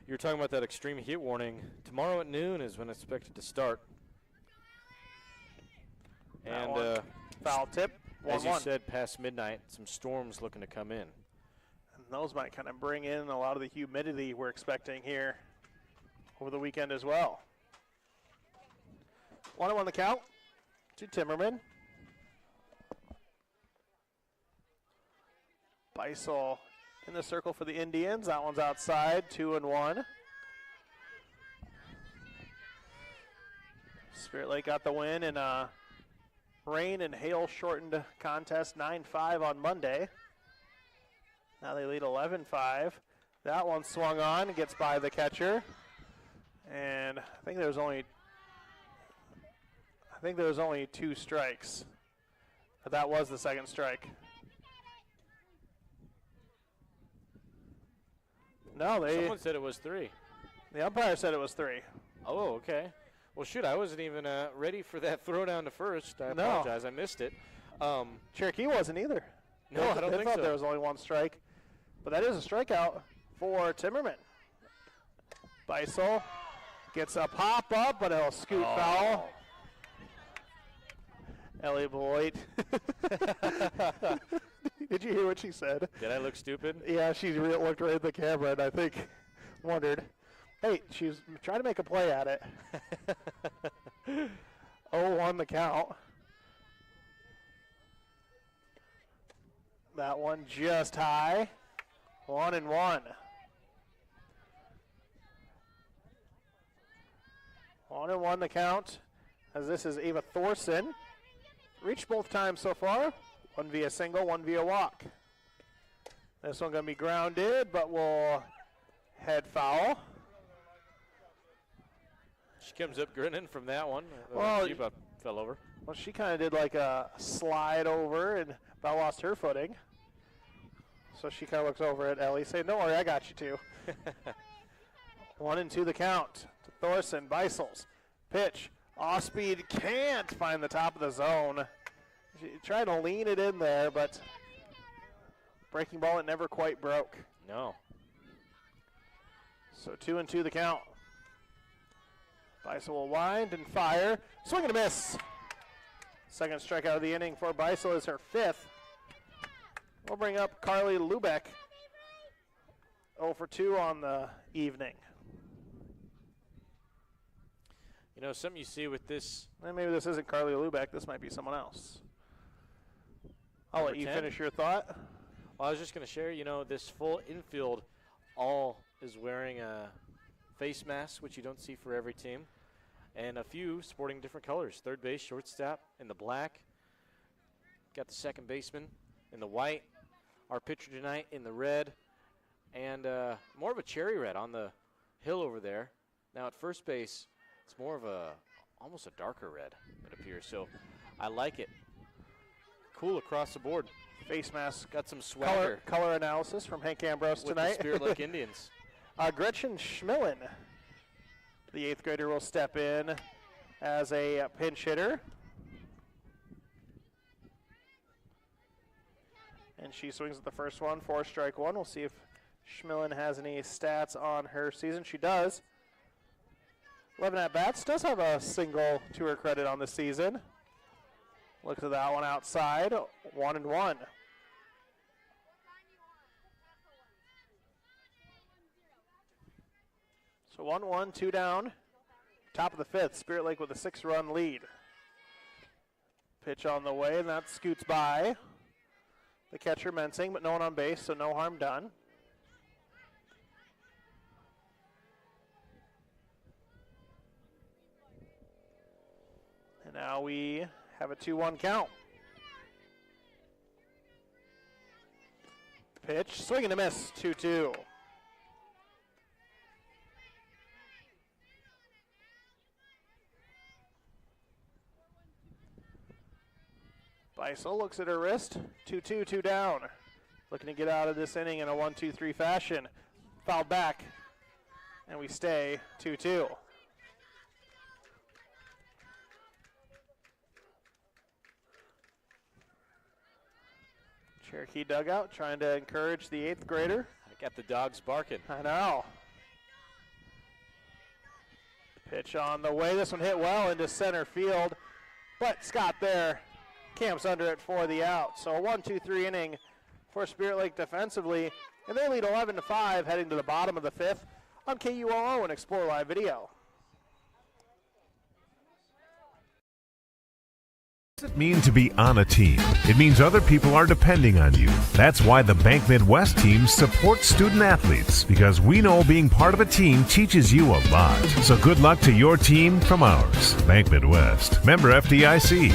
You were talking about that extreme heat warning. Tomorrow at noon is when it's expected to start. And foul tip, 1-1. As you said, past midnight, some storms looking to come in. And those might kind of bring in a lot of the humidity we're expecting here over the weekend as well. 1-1 the count to Timmerman. Beisel in the circle for the Indians. That one's outside, 2-1. Spirit Lake got the win in a rain and hail shortened contest, 9-5 on Monday. Now they lead 11-5. That one swung on and gets by the catcher. And I think there was only 2 strikes. But that was the second strike. No, Someone said it was 3. The umpire said it was 3. Oh, okay. Well, shoot, I wasn't even ready for that throw down to first. I apologize. I missed it. Cherokee wasn't either. No, I don't think thought so. There was only 1 strike. But that is a strikeout for Timmerman. Beisel gets a pop up, but he'll scoot foul. Ellie Boyd. Did you hear what she said? Did I look stupid? Yeah, she looked right at the camera and I think wondered. Hey, she was trying to make a play at it. 0-1 the count. That one just high. 1-1. 1-1 the count, as this is Ava Thorson. Reached both times so far. 1 via single, 1 via walk. This one going to be grounded, but will head foul. She comes up grinning from that one. Well, she about fell over. Well, she kind of did like a slide over and about lost her footing. So she kind of looks over at Ellie, saying, "Don't worry, I got you too." 1-2 the count to Thorson. Beisels pitch. Off speed, can't find the top of the zone. She tried to lean it in there, but breaking ball, it never quite broke. No. So 2-2 the count. Beisel will wind and fire. Swing and a miss. Second strikeout of the inning for Beisel is her 5th. We'll bring up Carly Lubeck. 0 for 2 on the evening. You know, something you see with this. And maybe this isn't Carly Lubeck. This might be someone else. I'll let you 10? finish your thought. Well, I was just going to share, you know, this full infield all is wearing a face mask, which you don't see for every team, and a few sporting different colors. Third base, shortstop in the black. Got the second baseman in the white. Our pitcher tonight in the red, and more of a cherry red on the hill over there. Now at first base, it's more of almost a darker red, it appears. So I like it. Cool across the board. face mask. Got some swagger. Color analysis from Hank Ambrose with tonight. The Spirit Lake Indians. Gretchen Schmillen, the 8th grader, will step in as a pinch hitter. And she swings at the first one for strike one. We'll see if Schmillen has any stats on her season. She does. 11 at-bats. Does have a single to her credit on the season. Look at that one outside. 1-1. So 1-1, 2 down. Top of the 5th. Spirit Lake with a 6-run lead. Pitch on the way, and that scoots by the catcher, Mensing, but no one on base, so no harm done. And now we have a 2-1 count. Pitch, swing and a miss, 2-2. Beisel looks at her wrist, 2-2, 2 down. Looking to get out of this inning in a 1-2-3 fashion. Fouled back, and we stay 2-2. Cherokee dugout trying to encourage the 8th grader. I got the dogs barking. I know. Pitch on the way. This one hit well into center field, but Scott there camps under it for the out. So a 1-2-3 inning for Spirit Lake defensively, and they lead 11-5 heading to the bottom of the 5th on KUOO and Explore Live Video. What does it mean to be on a team? It means other people are depending on you. That's why the Bank Midwest team supports student athletes, because we know being part of a team teaches you a lot. So good luck to your team from ours. Bank Midwest, member FDIC.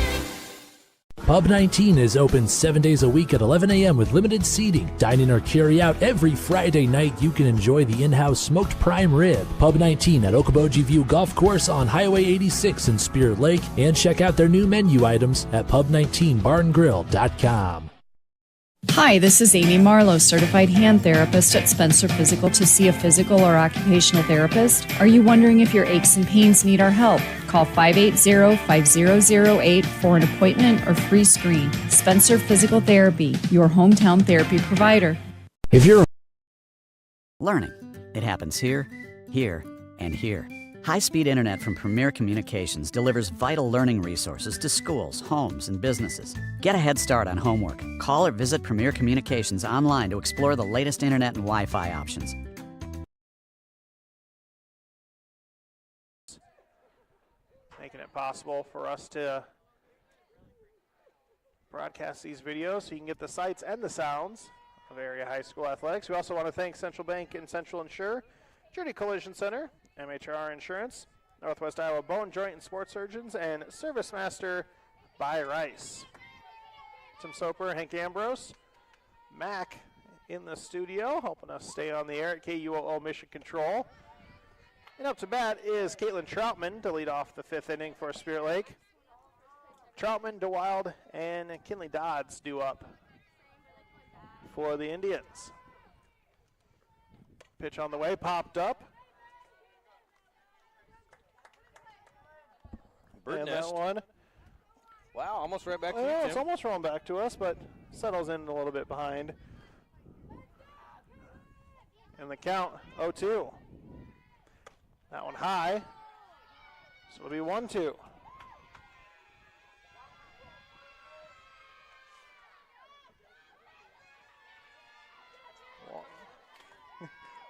Pub 19 is open 7 days a week at 11 a.m. with limited seating. Dine in or carry out every Friday night. You can enjoy the in-house smoked prime rib. Pub 19 at Okoboji View Golf Course on Highway 86 in Spirit Lake. And check out their new menu items at pub19barngrill.com. Hi, this is Amy Marlowe, certified hand therapist at Spencer Physical. To see a physical or occupational therapist? Are you wondering if your aches and pains need our help? Call 580-5008 for an appointment or free screen. Spencer Physical Therapy, your hometown therapy provider. If you're learning, it happens here, here, and here. High-speed internet from Premier Communications delivers vital learning resources to schools, homes, and businesses. Get a head start on homework. Call or visit Premier Communications online to explore the latest internet and Wi-Fi options. Making it possible for us to broadcast these videos so you can get the sights and the sounds of area high school athletics. We also want to thank Central Bank and Central Insure, Cherokee Collision Center, MHR Insurance, Northwest Iowa Bone, Joint, and Sports Surgeons, and Service Master by Rice. Tim Soper, Hank Ambrose, Mac in the studio, helping us stay on the air at KUOO Mission Control. And up to bat is Caitlin Troutman to lead off the 5th inning for Spirit Lake. Troutman, DeWild, and Kinley Dodds due up for the Indians. Pitch on the way, popped up. Bird and nest. That one. Wow, almost right back to you, Yeah, Tim. it's almost rolling back to us, but settles in a little bit behind. And the count, 0-2. That one high, so it'll be 1-2.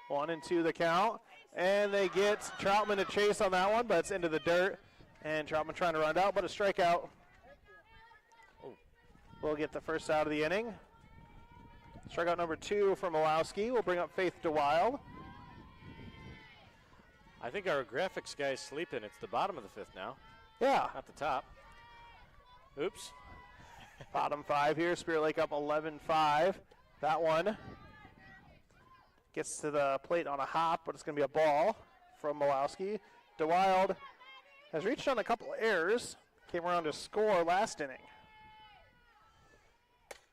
One and two the count, and they get Troutman to chase on that one, but it's into the dirt. And Troutman trying to run it out, but a strikeout. We'll get the first out of the inning. Strikeout number 2 from Malowski. We'll bring up Faith DeWild. I think our graphics guy is sleeping. It's the bottom of the 5th now. Yeah. Not the top. Oops. Bottom 5 here. Spirit Lake up 11-5. That one gets to the plate on a hop, but it's going to be a ball from Malowski. DeWild has reached on a couple errors. Came around to score last inning.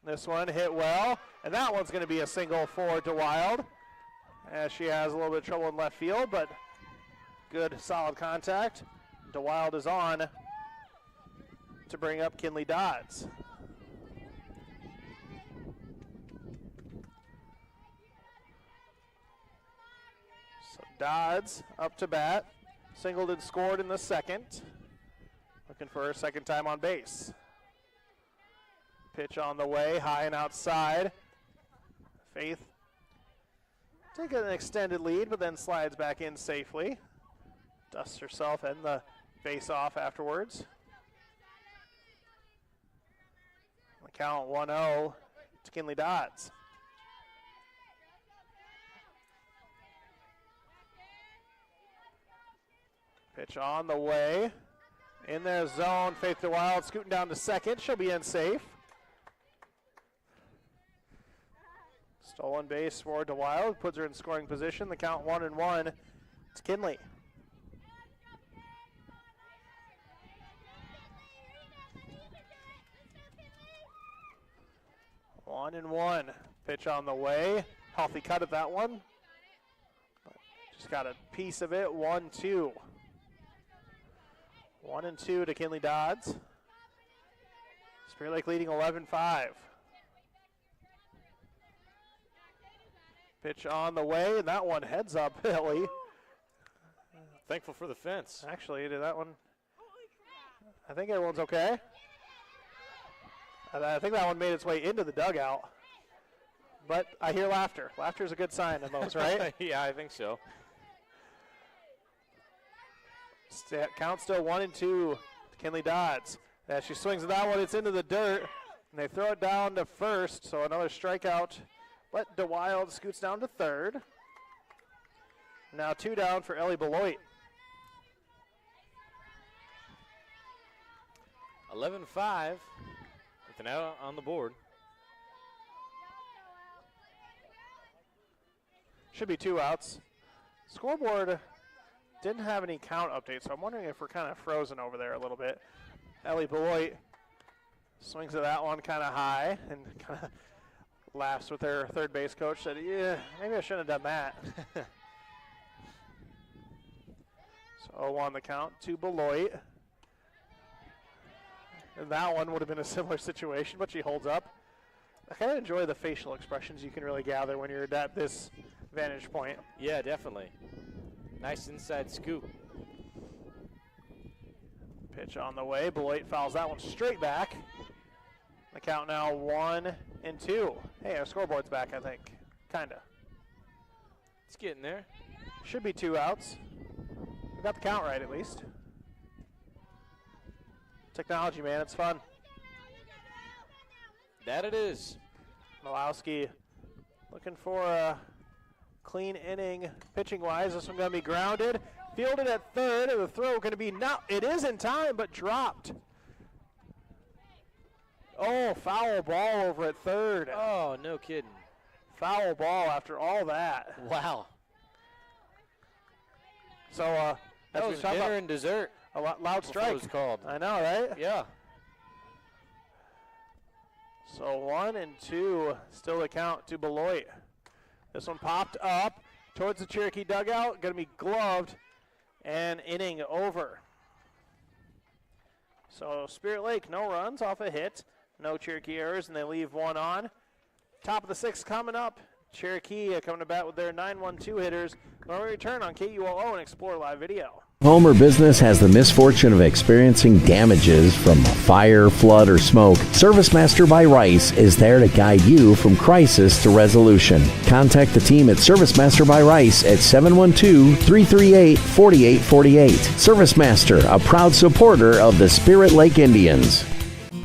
This one hit well, and that one's going to be a single for DeWild, as she has a little bit of trouble in left field, but good solid contact. DeWild is on to bring up Kinley Dodds. So Dodds up to bat, singled and scored in the second. Looking for her second time on base. Pitch on the way, high and outside. Faith taking an extended lead, but then slides back in safely. Dusts herself and the face off afterwards. The count 1-0 to Kinley Dodds. Pitch on the way. In their zone, Faith DeWild scooting down to second. She'll be in safe. Stolen base for DeWild, puts her in scoring position. The count 1-1. It's Kinley. One and one. Pitch on the way. Healthy cut at that one. Just got a piece of it. 1-2. 1-2 to Kinley Dodds. Spirit Lake leading 11-5. Pitch on the way, and that one heads up, Billy. Thankful for the fence. Actually, did that one? I think everyone's okay. I think that one made its way into the dugout. But I hear laughter. Laughter is a good sign in those, right? Yeah, I think so. Count still 1-2 to Kinley Dodds. As she swings at that one, it's into the dirt, and they throw it down to first, so another strikeout. But DeWild scoots down to third. Now 2 down for Ellie Beloit. 11-5 with an out on the board. Should be 2 outs. Scoreboard didn't have any count updates, so I'm wondering if we're kind of frozen over there a little bit. Ellie Beloit swings at that one kind of high and kind of laughs with her third base coach. Said, yeah, maybe I shouldn't have done that. So 0-1 the count to Beloit. And that one would have been a similar situation, but she holds up. I kind of enjoy the facial expressions you can really gather when you're at this vantage point. Yeah, definitely. Nice inside scoop. Pitch on the way. Beloit fouls that one straight back. The count now 1-2. Hey, our scoreboard's back, I think. Kinda. It's getting there. Should be 2 outs. We got the count right at least. Technology, man, it's fun. That it is. Malowski looking for a clean inning pitching-wise. This one going to be grounded. Fielded at third, and the throw going to be it is in time, but dropped. Oh, foul ball over at third. Oh, no kidding. Foul ball after all that. Wow. So that was dinner and dessert. A loud strike. It was called. I know, right? Yeah. So 1-2, still the count to Beloit. This one popped up towards the Cherokee dugout. Going to be gloved, and inning over. So Spirit Lake, no runs off a hit, no Cherokee errors, and they leave one on. Top of the 6th coming up. Cherokee coming to bat with their 9-1-2 hitters. When we return on KUOO and Explore Live Video. Home or business has the misfortune of experiencing damages from fire, flood, or smoke. ServiceMaster by Rice is there to guide you from crisis to resolution. Contact the team at ServiceMaster by Rice at 712-338-4848. ServiceMaster, a proud supporter of the Spirit Lake Indians.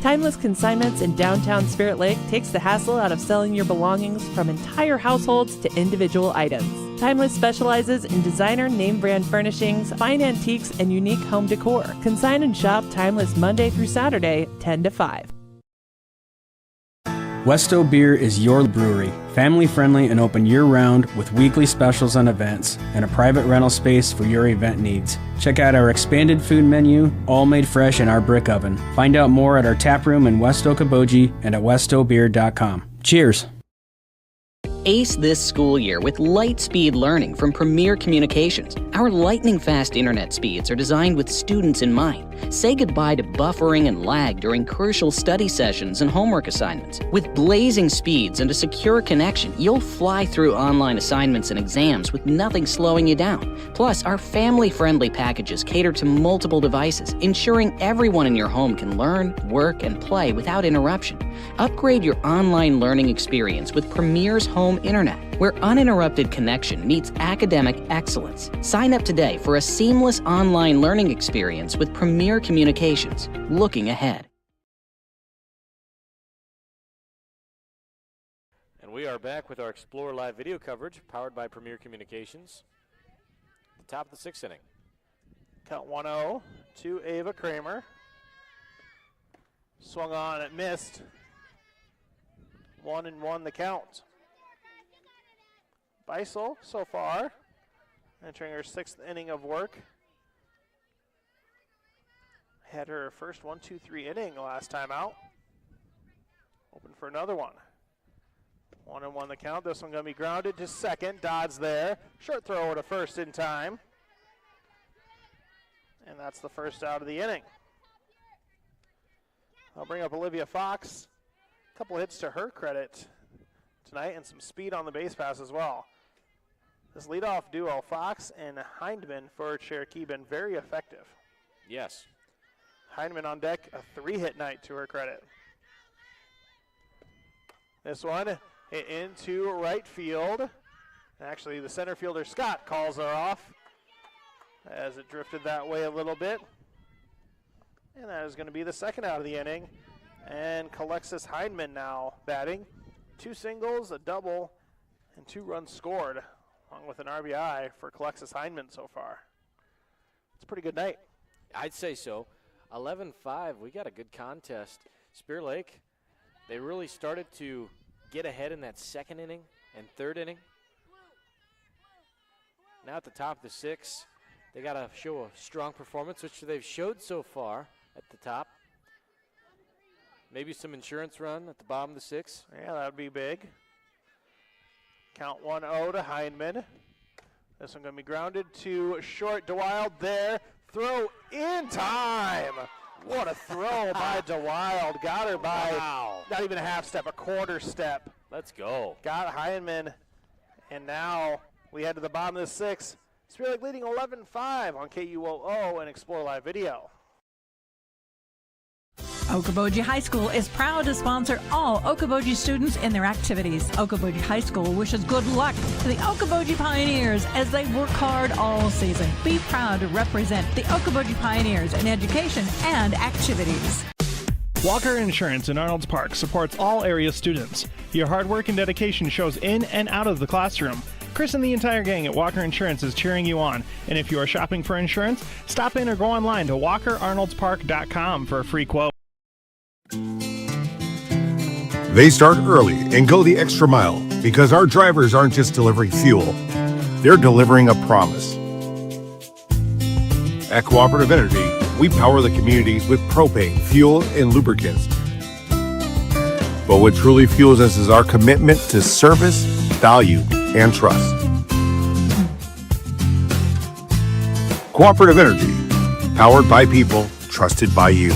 Timeless Consignments in downtown Spirit Lake takes the hassle out of selling your belongings from entire households to individual items. Timeless specializes in designer name brand furnishings, fine antiques, and unique home decor. Consign and shop Timeless Monday through Saturday, 10 to 5. Westo Beer is your brewery, family-friendly and open year-round with weekly specials and events, and a private rental space for your event needs. Check out our expanded food menu, all made fresh in our brick oven. Find out more at our tap room in West Okoboji and at westobeer.com. Cheers! Ace this school year with light-speed learning from Premier Communications. Our lightning-fast internet speeds are designed with students in mind. Say goodbye to buffering and lag during crucial study sessions and homework assignments. With blazing speeds and a secure connection, you'll fly through online assignments and exams with nothing slowing you down. Plus, our family-friendly packages cater to multiple devices, ensuring everyone in your home can learn, work, and play without interruption. Upgrade your online learning experience with Premier's Home Internet, where uninterrupted connection meets academic excellence. Sign up today for a seamless online learning experience with Premier Communications. Looking ahead. And we are back with our Explore Live video coverage powered by Premier Communications. The top of the 6th inning. Count 1-0 to Ava Kramer. Swung on, it missed. 1-1 the count. Beisel so far entering her 6th inning of work. Had her first 1-2-3 inning last time out. Open for another one. 1-1 the count. This one going to be grounded to second. Dodd's there. Short throw over to first in time. And that's the first out of the inning. I'll bring up Olivia Fox. A couple hits to her credit tonight and some speed on the base pass as well. This leadoff duo, Fox and Hindman for Cherokee, been very effective. Yes. Hindman on deck, a 3-hit night to her credit. This one hit into right field. Actually, the center fielder, Scott, calls her off as it drifted that way a little bit. And that is going to be the second out of the inning. And Alexis Hindman now batting. 2 singles, a double, and 2 runs scored, along with an RBI for Alexis Hindman so far. It's a pretty good night. I'd say so. 11-5, we got a good contest. Spear Lake, they really started to get ahead in that 2nd inning and 3rd inning. Now at the top of the 6th, they got to show a strong performance, which they've showed so far at the top. Maybe some insurance run at the bottom of the 6th. Yeah, that would be big. Count 1-0 to Hindman. This one going to be grounded to short. DeWild there. Throw in time. What a throw by DeWild. Got her by not even a half step, a quarter step. Let's go. Got Hindman. And now we head to the bottom of the 6th. Spear Lake leading 11-5 on KUOO and Explore Live Video. Okoboji High School is proud to sponsor all Okoboji students in their activities. Okoboji High School wishes good luck to the Okoboji Pioneers as they work hard all season. Be proud to represent the Okoboji Pioneers in education and activities. Walker Insurance in Arnold's Park supports all area students. Your hard work and dedication shows in and out of the classroom. Chris and the entire gang at Walker Insurance is cheering you on. And if you are shopping for insurance, stop in or go online to walkerarnoldspark.com for a free quote. They start early and go the extra mile because our drivers aren't just delivering fuel, they're delivering a promise. At Cooperative Energy, we power the community with propane, fuel, and lubricants. But what truly fuels us is our commitment to service, value, and trust. Cooperative Energy, powered by people, trusted by you.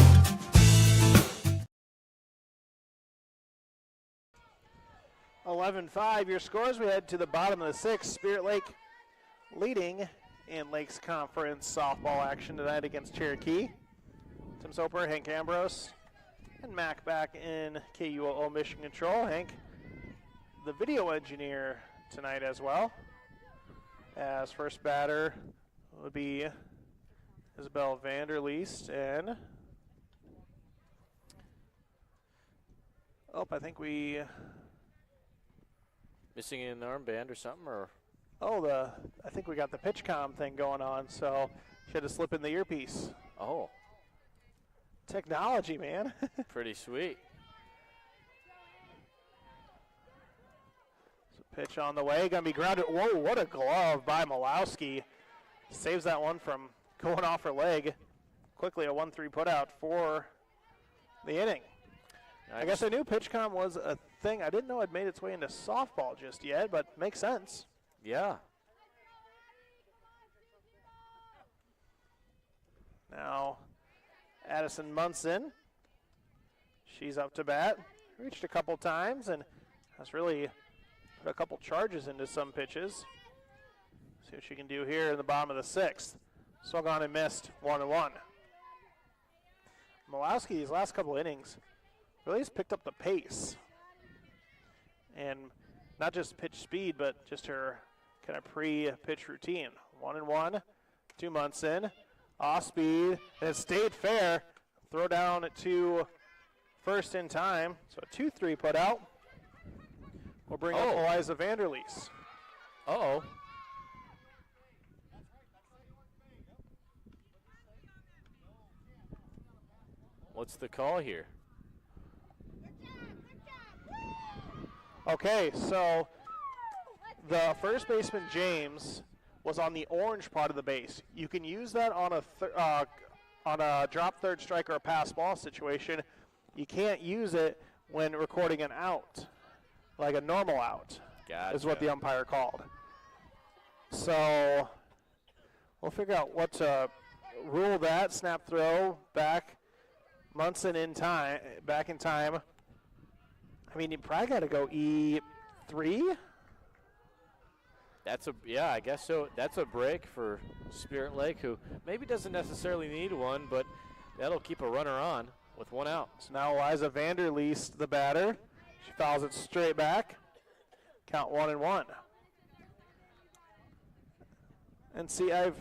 11-5, your scores. We head to the bottom of the 6th. Spirit Lake leading in Lakes Conference softball action tonight against Cherokee. Tim Soper, Hank Ambrose, and Mac back in KUOO Mission Control. Hank, the video engineer tonight as well. As first batter would be Isabel Vanderleest, and I think we missing an armband or something, or I think we got the PitchCom thing going on, so she had to slip in the earpiece. Oh, technology, man. Pretty sweet. Pitch on the way, going to be grounded. Whoa, what a glove by Malowski. Saves that one from going off her leg. Quickly a 1-3 putout for the inning. I guess I knew PitchCom was a thing. I didn't know it made its way into softball just yet, but makes sense. Yeah. Now, Addison Munson. She's up to bat. Reached a couple times and has really put a couple charges into some pitches. See what she can do here in the bottom of the 6th. Swung on and missed, 1-1. Malowski, these last couple innings, really has picked up the pace. And not just pitch speed, but just her kind of pre-pitch routine. 1-1, 2 months in. Off speed, and it stayed fair. Throw down to first in time. So a 2-3 put out. We'll bring up Eliza Vanderlees. Uh-oh. What's the call here? Okay, so the first baseman, James, was on the orange part of the base. You can use that on a drop third strike or a pass ball situation. You can't use it when recording an out, like a normal out. Gotcha. Is what the umpire called. So we'll figure out what to rule that. Snap throw back. Munson in time, back in time. I mean, you probably got to go E3. Yeah, I guess so. That's a break for Spirit Lake, who maybe doesn't necessarily need one, but that'll keep a runner on with 1 out. So now Eliza Vanderleest, the batter. She fouls it straight back. Count 1-1. And see, I've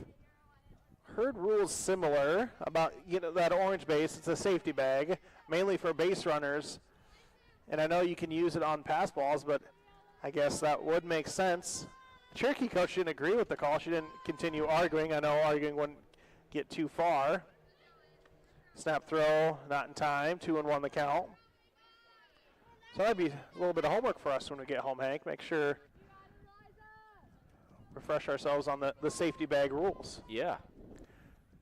heard rules similar about that orange base. It's a safety bag, mainly for base runners. And I know you can use it on pass balls, but I guess that would make sense. The Cherokee coach didn't agree with the call. She didn't continue arguing. I know arguing wouldn't get too far. Snap throw, not in time. 2-1 the count. So that'd be a little bit of homework for us when we get home, Hank. Make sure, refresh ourselves on the safety bag rules. Yeah.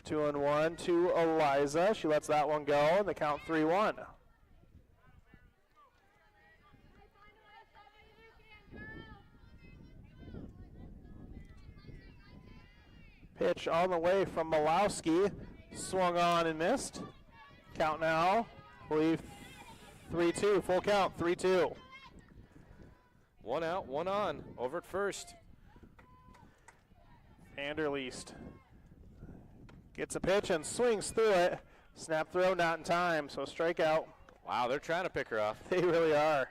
2-1 to Eliza. She lets that one go, and the count 3-1. Pitch on the way from Malowski. Swung on and missed. Count now, I believe 3-2. Full count, 3-2. 1 out, 1 on. Over at first. Vanderleest gets a pitch and swings through it. Snap throw, not in time, so strikeout. Wow, they're trying to pick her off. They really are.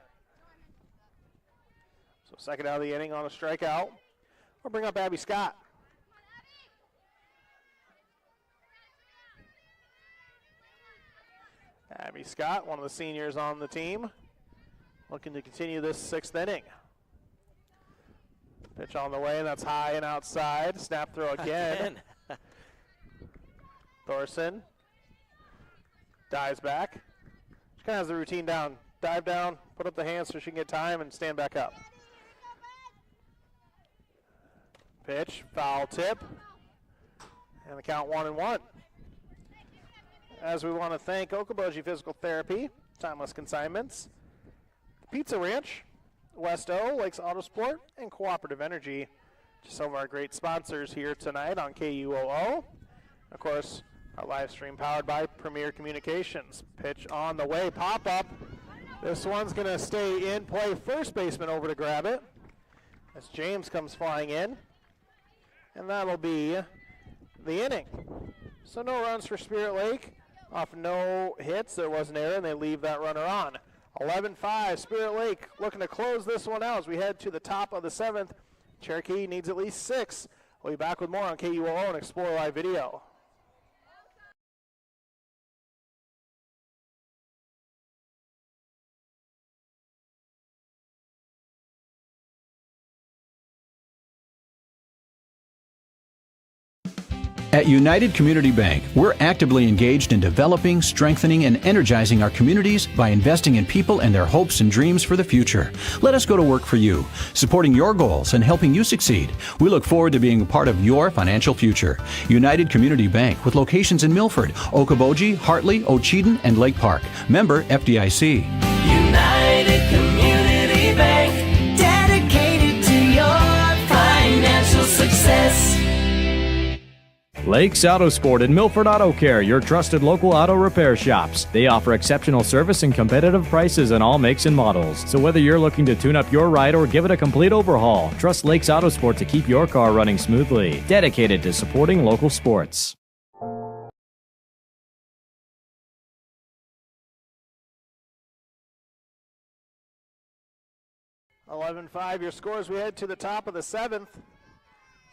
So second out of the inning on a strikeout. We'll bring up Abby Scott. Abby Scott, one of the seniors on the team, looking to continue this 6th inning. Pitch on the way, and that's high and outside. Snap throw again. Thorson dives back. She kind of has the routine down. Dive down, put up the hands so she can get time and stand back up. Pitch, foul tip, and the count 1-1. As we want to thank Okoboji Physical Therapy, Timeless Consignments, Pizza Ranch, West O, Lakes Autosport, and Cooperative Energy. Just some of our great sponsors here tonight on KUOO. Of course, our live stream powered by Premier Communications. Pitch on the way, pop up. This one's going to stay in play. First baseman over to grab it as James comes flying in. And that'll be the inning. So no runs for Spirit Lake. Off no hits, there was an error, and they leave that runner on. 11-5, Spirit Lake looking to close this one out as we head to the top of the 7th. Cherokee needs at least 6. We'll be back with more on KUOO and Explore Live Video. At United Community Bank, we're actively engaged in developing, strengthening, and energizing our communities by investing in people and their hopes and dreams for the future. Let us go to work for you, supporting your goals and helping you succeed. We look forward to being a part of your financial future. United Community Bank, with locations in Milford, Okoboji, Hartley, Ocheyedan, and Lake Park. Member FDIC. United Community Bank, dedicated to your financial success. Lakes Autosport and Milford Auto Care, your trusted local auto repair shops. They offer exceptional service and competitive prices on all makes and models. So whether you're looking to tune up your ride or give it a complete overhaul, trust Lakes Autosport to keep your car running smoothly. Dedicated to supporting local sports. (11-5) your scores. We head to the top of the 7th.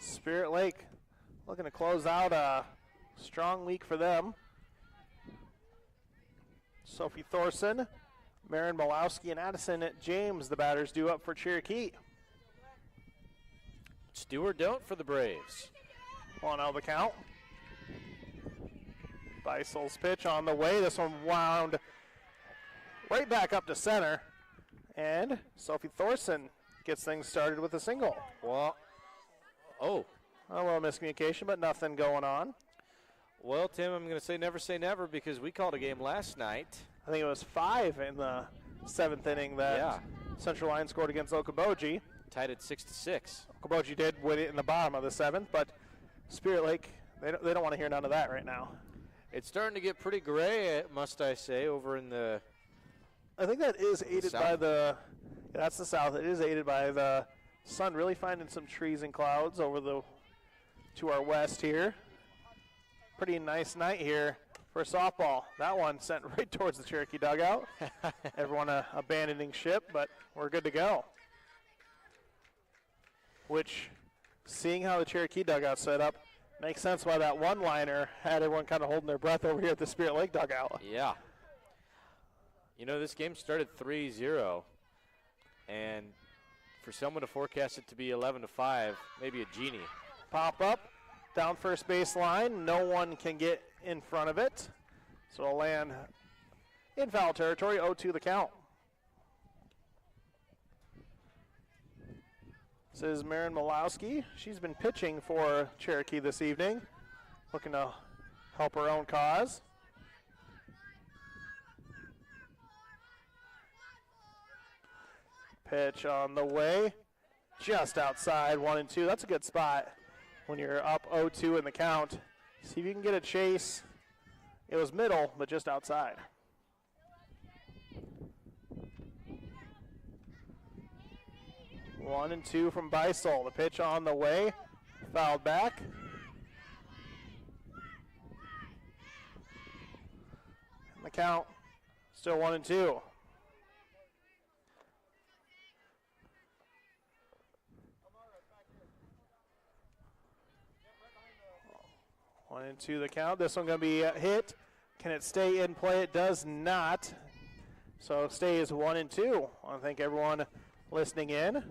Spirit Lake looking to close out a strong week for them. Sophie Thorson, Marin Malowski, and Addison James, the batters, due up for Cherokee. It's do or don't for the Braves. 1-0 the count. Beisel's pitch on the way. This one wound right back up to center. And Sophie Thorson gets things started with a single. Well, a little miscommunication, but nothing going on. Well, Tim, I'm going to say never because we called a game last night. I think it was 5 in the 7th inning that Central Line scored against Okoboji. Tied at 6-6. Okoboji did win it in the bottom of the 7th, but Spirit Lake, they don't want to hear none of that right now. It's starting to get pretty gray, must I say, over in the I think that is aided by that's the south. It is aided by the sun really finding some trees and clouds over to our west here. Pretty nice night here for softball. That one sent right towards the Cherokee dugout. Everyone abandoning ship, but we're good to go. Which, seeing how the Cherokee dugout set up, makes sense why that one-liner had everyone kind of holding their breath over here at the Spirit Lake dugout. Yeah. You know, this game started 3-0, and for someone to forecast it to be 11-5, maybe a genie. Pop up, down first baseline. No one can get in front of it. So it'll land in foul territory, 0-2 the count. This is Marin Malowski. She's been pitching for Cherokee this evening, looking to help her own cause. Pitch on the way, just outside, 1-2. That's a good spot when you're up 0-2 in the count. See if you can get a chase. It was middle, but just outside. One and two from Beisel. The pitch on the way, fouled back. And the count still 1-2. One and two the count. This one going to be hit. Can it stay in play? It does not. So stay is 1-2. I want to thank everyone listening in.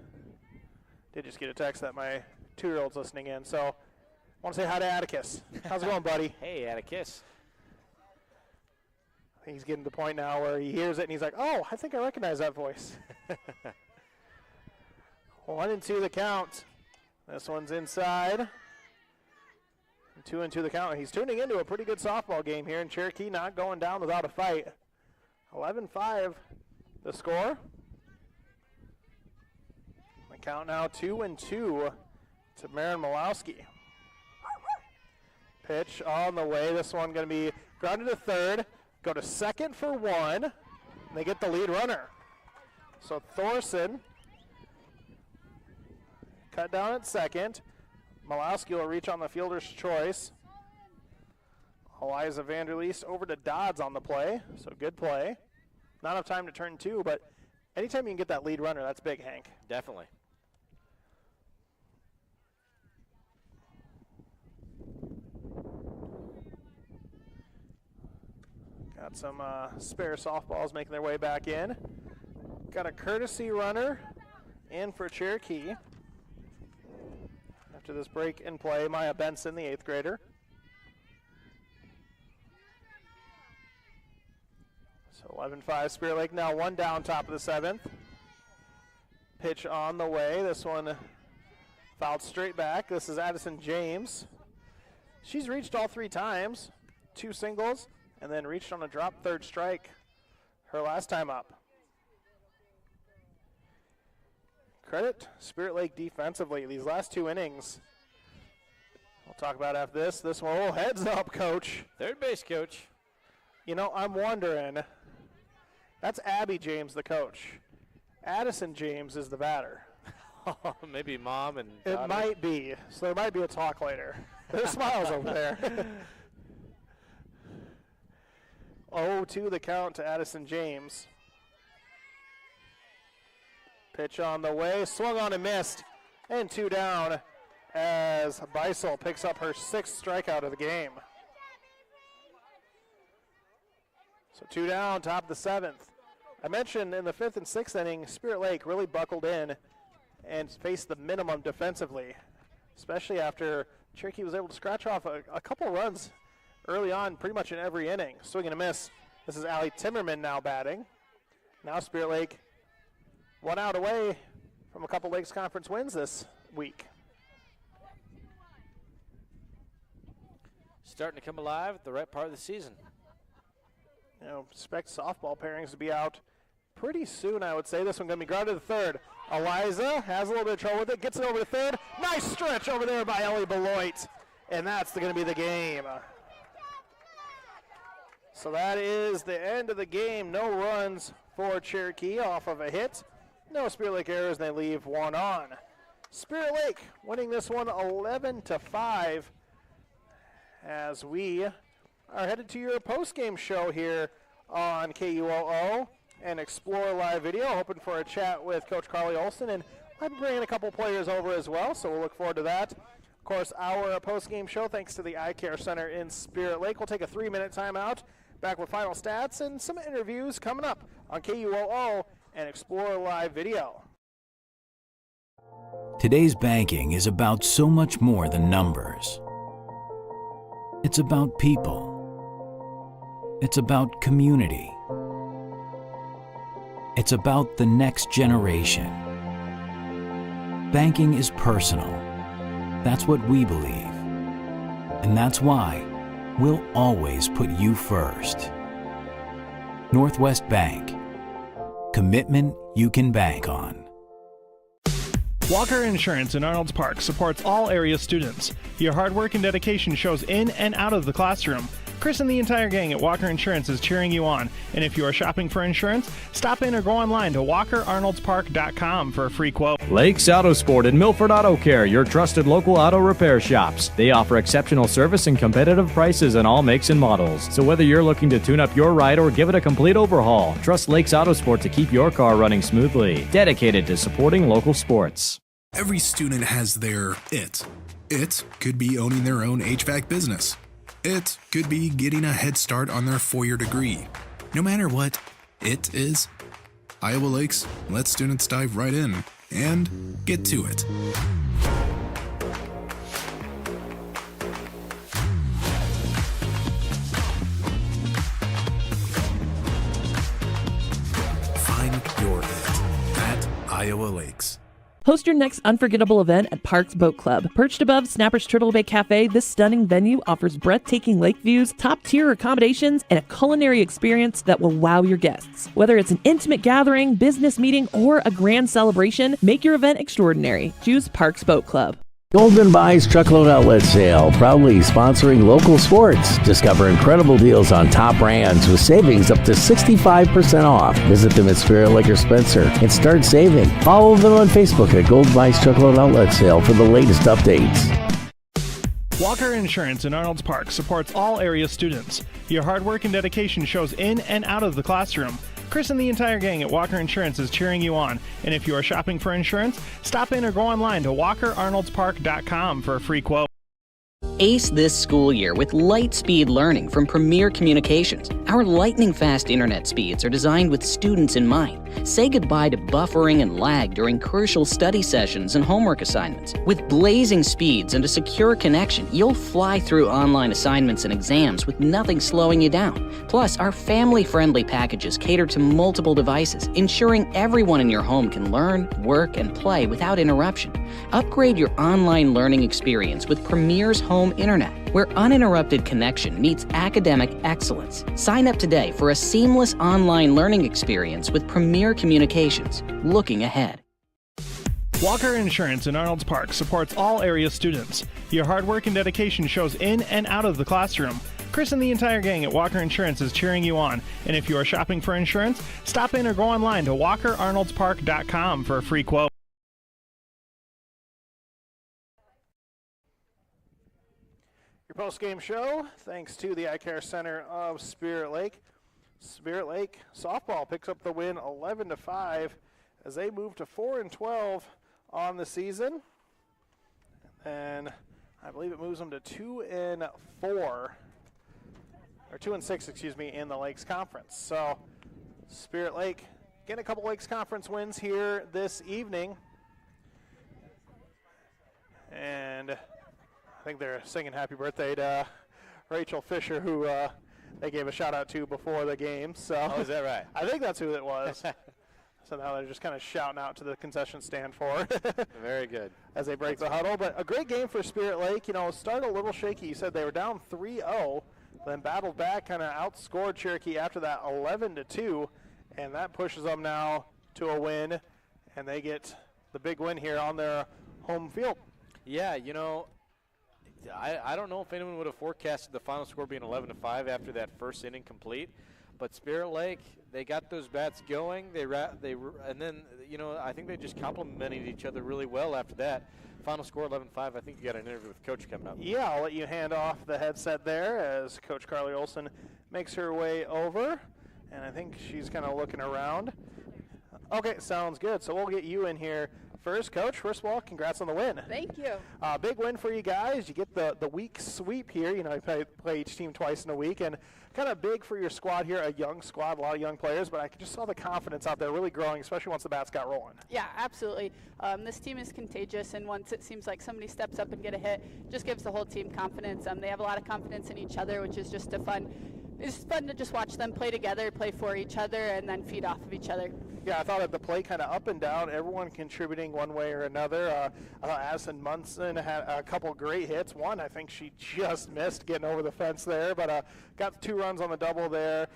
Did just get a text that my 2-year-old's listening in. So I want to say hi to Atticus. How's it going, buddy? Hey, Atticus. I think he's getting to the point now where he hears it and he's like, oh, I think I recognize that voice. 1-2 the count. This one's inside. 2-2 the count. He's tuning into a pretty good softball game here, and Cherokee not going down without a fight. 11-5 the score. The count now 2-2 to Marin Malowski. Pitch on the way. This one going to be grounded to third. Go to second for one. And they get the lead runner. So Thorson cut down at second. Malowski will reach on the fielder's choice. Eliza Vanderleest over to Dodds on the play, so good play. Not enough time to turn two, but anytime you can get that lead runner, that's big, Hank. Definitely. Got some spare softballs making their way back in. Got a courtesy runner in for Cherokee. After this break in play, Maya Benson, the 8th grader. So 11-5 Spirit Lake now, one down, top of the 7th. Pitch on the way. This one fouled straight back. This is Addison James. She's reached all 3 times, 2 singles, and then reached on a drop, 3rd strike her last time up. Credit Spirit Lake defensively these last 2 innings. We'll talk about after this. This one, oh, heads up, coach. Third base coach. You know, I'm wondering, that's Abby James, the coach. Addison James is the batter. Maybe mom and It daughter. might be. So there might be a talk later. There's smiles over there. 0-2 the count to Addison James. Pitch on the way, swung on and missed, and 2 down as Beisel picks up her 6th strikeout of the game. So 2 down, top of the 7th. I mentioned in the 5th and 6th inning, Spirit Lake really buckled in and faced the minimum defensively, especially after Cherokee was able to scratch off a couple runs early on pretty much in every inning. Swing and a miss. This is Allie Timmerman now batting. Now Spirit Lake 1 out away from a couple Lakes Conference wins this week. Starting to come alive at the right part of the season. You know, expect softball pairings to be out pretty soon, I would say. This one going to be grounded to 3rd. Eliza has a little bit of trouble with it, gets it over to 3rd. Nice stretch over there by Ellie Beloit, and that's going to be the game. So that is the end of the game. No runs for Cherokee off of a hit. No Spirit Lake errors, and they leave 1 on. Spirit Lake winning this one 11-5 as we are headed to your post-game show here on KUOO and Explore Live Video, hoping for a chat with Coach Carly Olson, and I'm bringing a couple players over as well, so we'll look forward to that. Of course, our post-game show, thanks to the Eye Care Center in Spirit Lake. We'll take a 3-minute timeout, back with final stats and some interviews coming up on KUOO and Explore Live Video. Today's banking is about so much more than numbers. It's about people. It's about community. It's about the next generation. Banking is personal. That's what we believe. And that's why we'll always put you first. Northwest Bank. Commitment you can bank on. Walker Insurance in Arnold's Park supports all area students. Your hard work and dedication shows in and out of the classroom. Chris and the entire gang at Walker Insurance is cheering you on. And if you are shopping for insurance, stop in or go online to walkerarnoldspark.com for a free quote. Lakes Auto Sport and Milford Auto Care, your trusted local auto repair shops. They offer exceptional service and competitive prices on all makes and models. So whether you're looking to tune up your ride or give it a complete overhaul, trust Lakes Auto Sport to keep your car running smoothly. Dedicated to supporting local sports. Every student has their it. It could be owning their own HVAC business. It could be getting a head start on their 4-year degree. No matter what it is, Iowa Lakes lets students dive right in and get to it. Find your it at Iowa Lakes. Host your next unforgettable event at Parks Boat Club. Perched above Snapper's Turtle Bay Cafe, this stunning venue offers breathtaking lake views, top-tier accommodations, and a culinary experience that will wow your guests. Whether it's an intimate gathering, business meeting, or a grand celebration, make your event extraordinary. Choose Parks Boat Club. Goldman Buys Truckload Outlet Sale, proudly sponsoring local sports. Discover incredible deals on top brands with savings up to 65% off. Visit them at Spirit Lake or Spencer and start saving. Follow them on Facebook at Gold Buys Truckload Outlet Sale for the latest updates. Walker Insurance in Arnold's Park supports all area students. Your hard work and dedication shows in and out of the classroom. Chris and the entire gang at Walker Insurance is cheering you on. And if you are shopping for insurance, stop in or go online to walkerarnoldspark.com for a free quote. Ace this school year with light-speed learning from Premier Communications. Our lightning-fast internet speeds are designed with students in mind. Say goodbye to buffering and lag during crucial study sessions and homework assignments. With blazing speeds and a secure connection, you'll fly through online assignments and exams with nothing slowing you down. Plus, our family-friendly packages cater to multiple devices, ensuring everyone in your home can learn, work, and play without interruption. Upgrade your online learning experience with Premier's home internet, where uninterrupted connection meets academic excellence. Sign up today for a seamless online learning experience with Premier Communications. Looking ahead. Walker Insurance in Arnold's Park supports all area students. Your hard work and dedication shows in and out of the classroom. Chris and the entire gang at Walker Insurance is cheering you on. And if you are shopping for insurance, stop in or go online to walkerarnoldspark.com for a free quote. Your post-game show, thanks to the Eye Care Center of Spirit Lake. Spirit Lake softball picks up the win 11-5 as they move to 4-12 on the season. And I believe it moves them to 2-4, or 2-6, excuse me, in the Lakes Conference. So Spirit Lake getting a couple Lakes Conference wins here this evening. And I think they're singing happy birthday to Rachel Fisher, who they gave a shout out to before the game. So oh, is that right? I think that's who it was. So now they're just kind of shouting out to the concession stand for Very good. As they break the huddle. But a great game for Spirit Lake. You know, started a little shaky. You said they were down 3-0, then battled back, kind of outscored Cherokee after that 11-2, and that pushes them now to a win, and they get the big win here on their home field. Yeah, you know, I don't know if anyone would have forecasted the final score being 11-5 after that first inning complete, but Spirit Lake, they got those bats going. And then, you know, I think they just complemented each other really well after that. Final score 11-5. I think you got an interview with Coach coming up. Yeah, I'll let you hand off the headset there as Coach Carly Olson makes her way over, and I think she's kind of looking around. Okay, sounds good. So we'll get you in here first. Coach, first of all, congrats on the win. Thank you. Big win for you guys. You get the week sweep here. You know, you play each team twice in a week, and kind of big for your squad here, a young squad, a lot of young players, but I just saw the confidence out there really growing, especially once the bats got rolling. Yeah, absolutely. This team is contagious, and once it seems like somebody steps up and get a hit, just gives the whole team confidence. They have a lot of confidence in each other, which is just it's fun to just watch them play together, play for each other, and then feed off of each other. Yeah, I thought at the play kind of up and down, everyone contributing one way or another. Addison Munson had a couple great hits. One, I think she just missed getting over the fence there, but got 2 runs on the double there.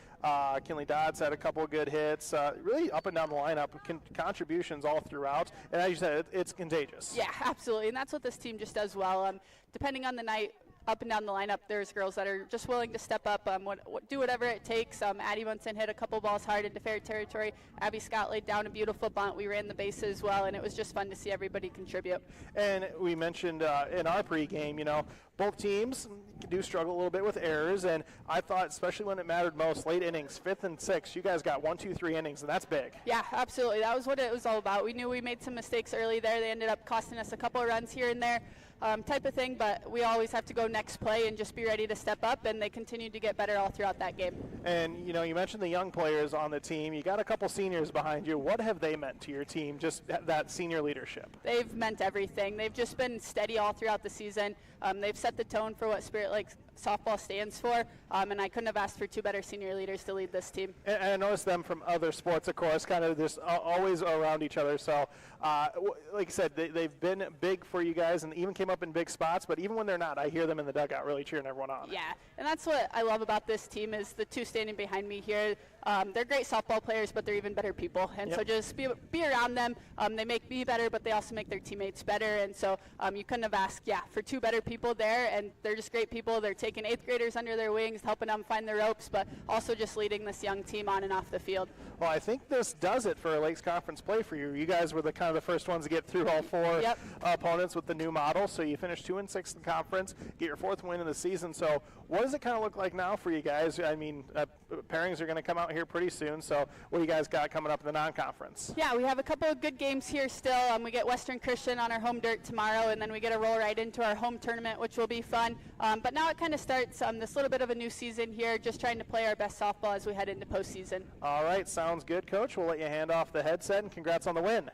Kinley Dodds had a couple of good hits. Really up and down the lineup, contributions all throughout. And as you said, it's contagious. Yeah, absolutely, and that's what this team just does well. Depending on the night, up and down the lineup, there's girls that are just willing to step up, do whatever it takes. Addie Munson hit a couple balls hard into fair territory. Abby Scott laid down a beautiful bunt. We ran the bases well, and it was just fun to see everybody contribute. And we mentioned in our pregame, you know, both teams do struggle a little bit with errors, and I thought, especially when it mattered most, late innings, 5th and 6th, you guys got 1, 2, 3 innings, and that's big. Yeah, absolutely. That was what it was all about. We knew we made some mistakes early there. They ended up costing us a couple of runs here and there. Type of thing, but we always have to go next play and just be ready to step up, and they continued to get better all throughout that game. And, you know, you mentioned the young players on the team. You got a couple seniors behind you. What have they meant to your team, just that senior leadership? They've meant everything. They've just been steady all throughout the season. They've set the tone for what Spirit Lake softball stands for, and I couldn't have asked for 2 better senior leaders to lead this team. And I noticed them from other sports, of course, kind of just always around each other. So, like I said, they've been big for you guys and even came up in big spots, but even when they're not, I hear them in the dugout really cheering everyone on. Yeah, and that's what I love about this team is the 2 standing behind me here. They're great softball players, but they're even better people. And so just be around them. They make me better, but they also make their teammates better. And so you couldn't have asked, for 2 better people there. And they're just great people. They're taking 8th graders under their wings, helping them find their ropes, but also just leading this young team on and off the field. Well, I think this does it for a Lakes Conference play for you. You guys were the kind of the first ones to get through all 4 opponents with the new model. So you finished 2-6 in conference, get your 4th win in the season. So what does it kind of look like now for you guys? I mean, pairings are going to come out here pretty soon. So what do you guys got coming up in the non-conference? Yeah, we have a couple of good games here still. We get Western Christian on our home dirt tomorrow, and then we get to roll right into our home tournament, which will be fun. But now it kind of start this little bit of a new season here, just trying to play our best softball as we head into postseason. All right, sounds good, Coach. We'll let you hand off the headset, and congrats on the win.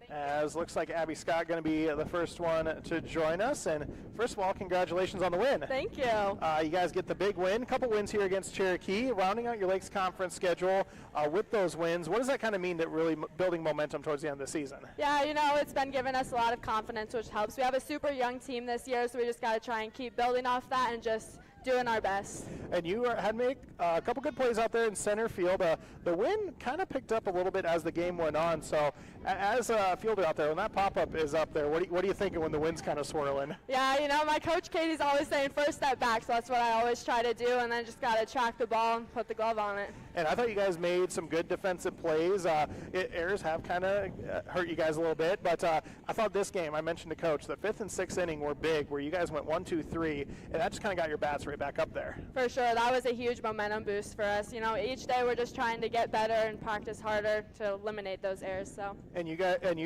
As looks like Abby Scott going to be the first one to join us. And first of all, congratulations on the win. Thank you. You guys get the big win. A couple wins here against Cherokee, rounding out your Lakes Conference schedule with those wins. What does that kind of mean to really building momentum towards the end of the season? Yeah, it's been giving us a lot of confidence, which helps. We have a super young team this year, so we just got to try and keep building off that and just doing our best. And you had made a couple good plays out there in center field. The wind kind of picked up a little bit as the game went on. So as a fielder out there, when that pop-up is up there, what are you thinking when the wind's kind of swirling? Yeah, my coach Katie's always saying first step back, so that's what I always try to do, and then just got to track the ball and put the glove on it. And I thought you guys made some good defensive plays. Errors have kind of hurt you guys a little bit, but I thought this game, I mentioned to Coach, the 5th and 6th inning were big, where you guys went 1, 2, 3, and that just kind of got your bats right back up there. For sure, that was a huge momentum boost for us. Each day we're just trying to get better and practice harder to eliminate those errors. So. And you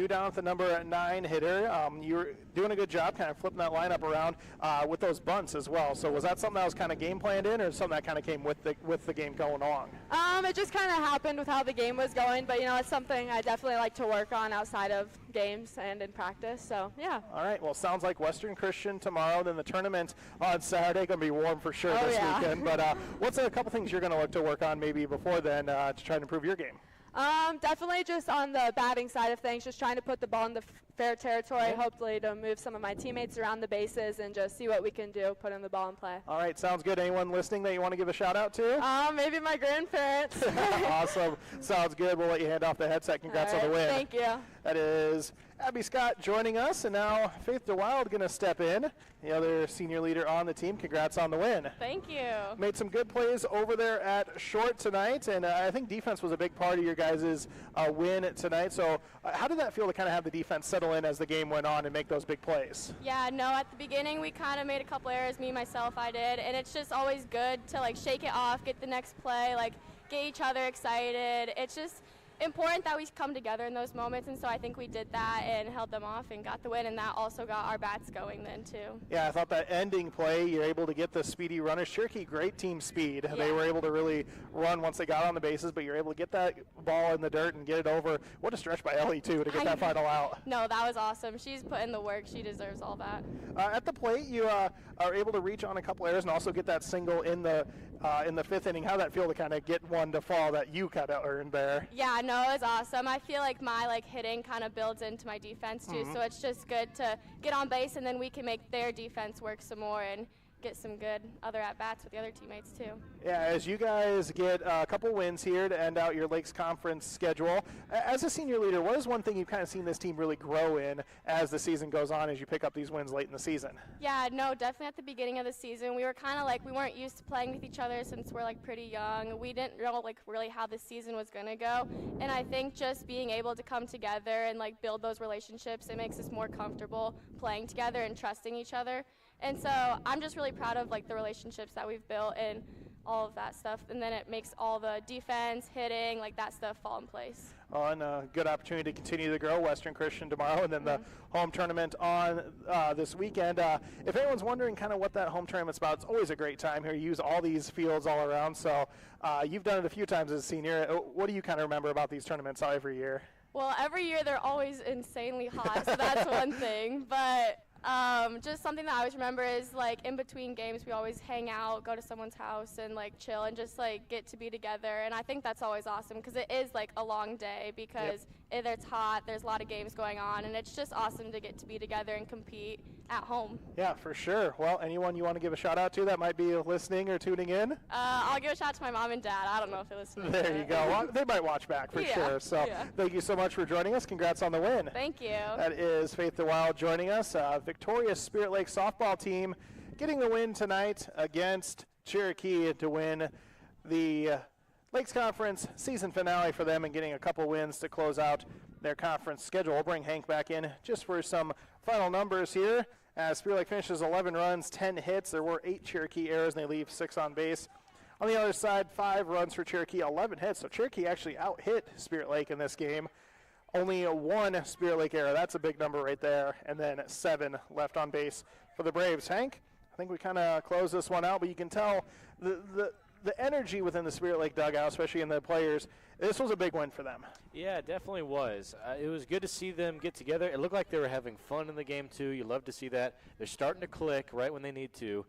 down at the number 9 hitter, you were doing a good job kind of flipping that lineup around with those bunts as well. So was that something that was kind of game planned in, or something that kind of came with the game going along? It just kind of happened with how the game was going, but it's something I definitely like to work on outside of games and in practice. So yeah. All right. Well, sounds like Western Christian tomorrow, then the tournament on Saturday. Going to be warm for sure this weekend. But what's a couple things you're going to look to work on maybe before then to try and improve your game? Definitely just on the batting side of things, just trying to put the ball in the fair territory, hopefully to move some of my teammates around the bases and just see what we can do, put in the ball in play. All right, sounds good. Anyone listening that you want to give a shout out to? Maybe my grandparents. Awesome. Sounds good. We'll let you hand off the headset. Congrats on the win. Thank you. That is Abby Scott joining us, and now Faith DeWild going to step in, the other senior leader on the team. Congrats on the win. Thank you. Made some good plays over there at short tonight, and I think defense was a big part of your guys' win tonight. So how did that feel to kind of have the defense settle in as the game went on and make those big plays? Yeah, no, at the beginning we kind of made a couple errors, myself, I did, and it's just always good to shake it off, get the next play, get each other excited. It's just important that we come together in those moments, and so I think we did that and held them off and got the win, and that also got our bats going then too. Yeah, I thought that ending play, you're able to get the speedy runners. Cherokee, great team speed. Yeah. They were able to really run once they got on the bases, but you're able to get that ball in the dirt and get it over. What a stretch by Ellie too to get that final out. No, that was awesome. She's put in the work. She deserves all that. At the plate, you are able to reach on a couple errors and also get that single in the 5th inning. How did that feel to kind of get one to fall that you kind of earned there? Yeah, no, it was awesome. I feel like my hitting kind of builds into my defense too, so it's just good to get on base, and then we can make their defense work some more and get some good other at-bats with the other teammates too. Yeah, as you guys get a couple wins here to end out your Lakes Conference schedule, as a senior leader, what is one thing you've kind of seen this team really grow in as the season goes on, as you pick up these wins late in the season? Yeah, no, definitely at the beginning of the season, we were kind of we weren't used to playing with each other since we're pretty young. We didn't know really how the season was going to go, and I think just being able to come together and build those relationships, it makes us more comfortable playing together and trusting each other. And so I'm just really proud of the relationships that we've built and all of that stuff, and then it makes all the defense, hitting, that stuff fall in place. On a good opportunity to continue to grow. Western Christian tomorrow, and then the home tournament on this weekend. If anyone's wondering kind of what that home tournament's about, it's always a great time here. You use all these fields all around, so you've done it a few times as a senior. What do you kind of remember about these tournaments every year? Well, every year they're always insanely hot, so that's one thing, but just something that I always remember is in between games we always hang out, go to someone's house and chill and just get to be together, and I think that's always awesome because it is a long day because it's hot, there's a lot of games going on, and it's just awesome to get to be together and compete at home. Yeah, for sure. Well, anyone you want to give a shout out to that might be listening or tuning in? I'll give a shout out to my mom and dad. I don't know if they're listening. There you go. Well, they might watch back for sure. So thank you so much for joining us. Congrats on the win. Thank you. That is Faith DeWild joining us. Victorious Spirit Lake softball team getting the win tonight against Cherokee to win the Lakes Conference season finale for them and getting a couple wins to close out their conference schedule. We'll bring Hank back in just for some final numbers here. As Spirit Lake finishes 11 runs, 10 hits. There were 8 Cherokee errors, and they leave 6 on base. On the other side, 5 runs for Cherokee, 11 hits. So Cherokee actually out-hit Spirit Lake in this game. Only 1 Spirit Lake error. That's a big number right there. And then 7 left on base for the Braves. Hank, I think we kind of close this one out, but you can tell the energy within the Spirit Lake dugout, especially in the players, this was a big win for them. Yeah, it definitely was. It was good to see them get together. It looked like they were having fun in the game, too. You love to see that. They're starting to click right when they need to,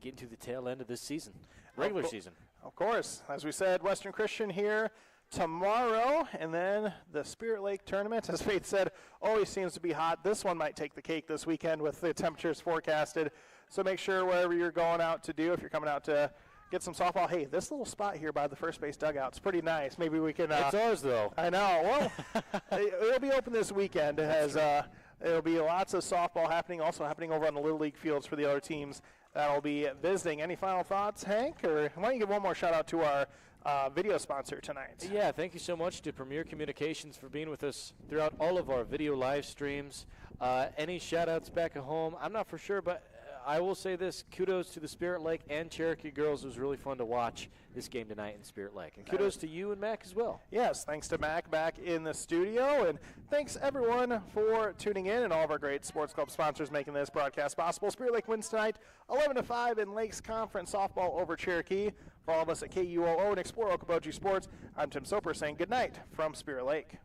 getting to the tail end of this season, regular season. Of course. As we said, Western Christian here tomorrow, and then the Spirit Lake tournament, as Faith said, always seems to be hot. This one might take the cake this weekend with the temperatures forecasted. So make sure wherever you're going out to do, if you're coming out to get some softball, hey, this little spot here by the first base dugout is pretty nice. Maybe we can. It's ours, though. I know. Well, it'll be open this weekend. It'll be lots of softball happening, also happening over on the Little League fields for the other teams that'll be visiting. Any final thoughts, Hank? Or why don't you give one more shout out to our video sponsor tonight? Yeah, thank you so much to Premier Communications for being with us throughout all of our video live streams. Any shout outs back at home? I'm not for sure, but I will say this, kudos to the Spirit Lake and Cherokee girls. It was really fun to watch this game tonight in Spirit Lake. And kudos to you and Mac as well. Yes, thanks to Mac back in the studio. And thanks, everyone, for tuning in and all of our great sports club sponsors making this broadcast possible. Spirit Lake wins tonight 11-5 in Lakes Conference softball over Cherokee. For all of us at KUOO and Explore Okoboji Sports, I'm Tim Soper saying good night from Spirit Lake.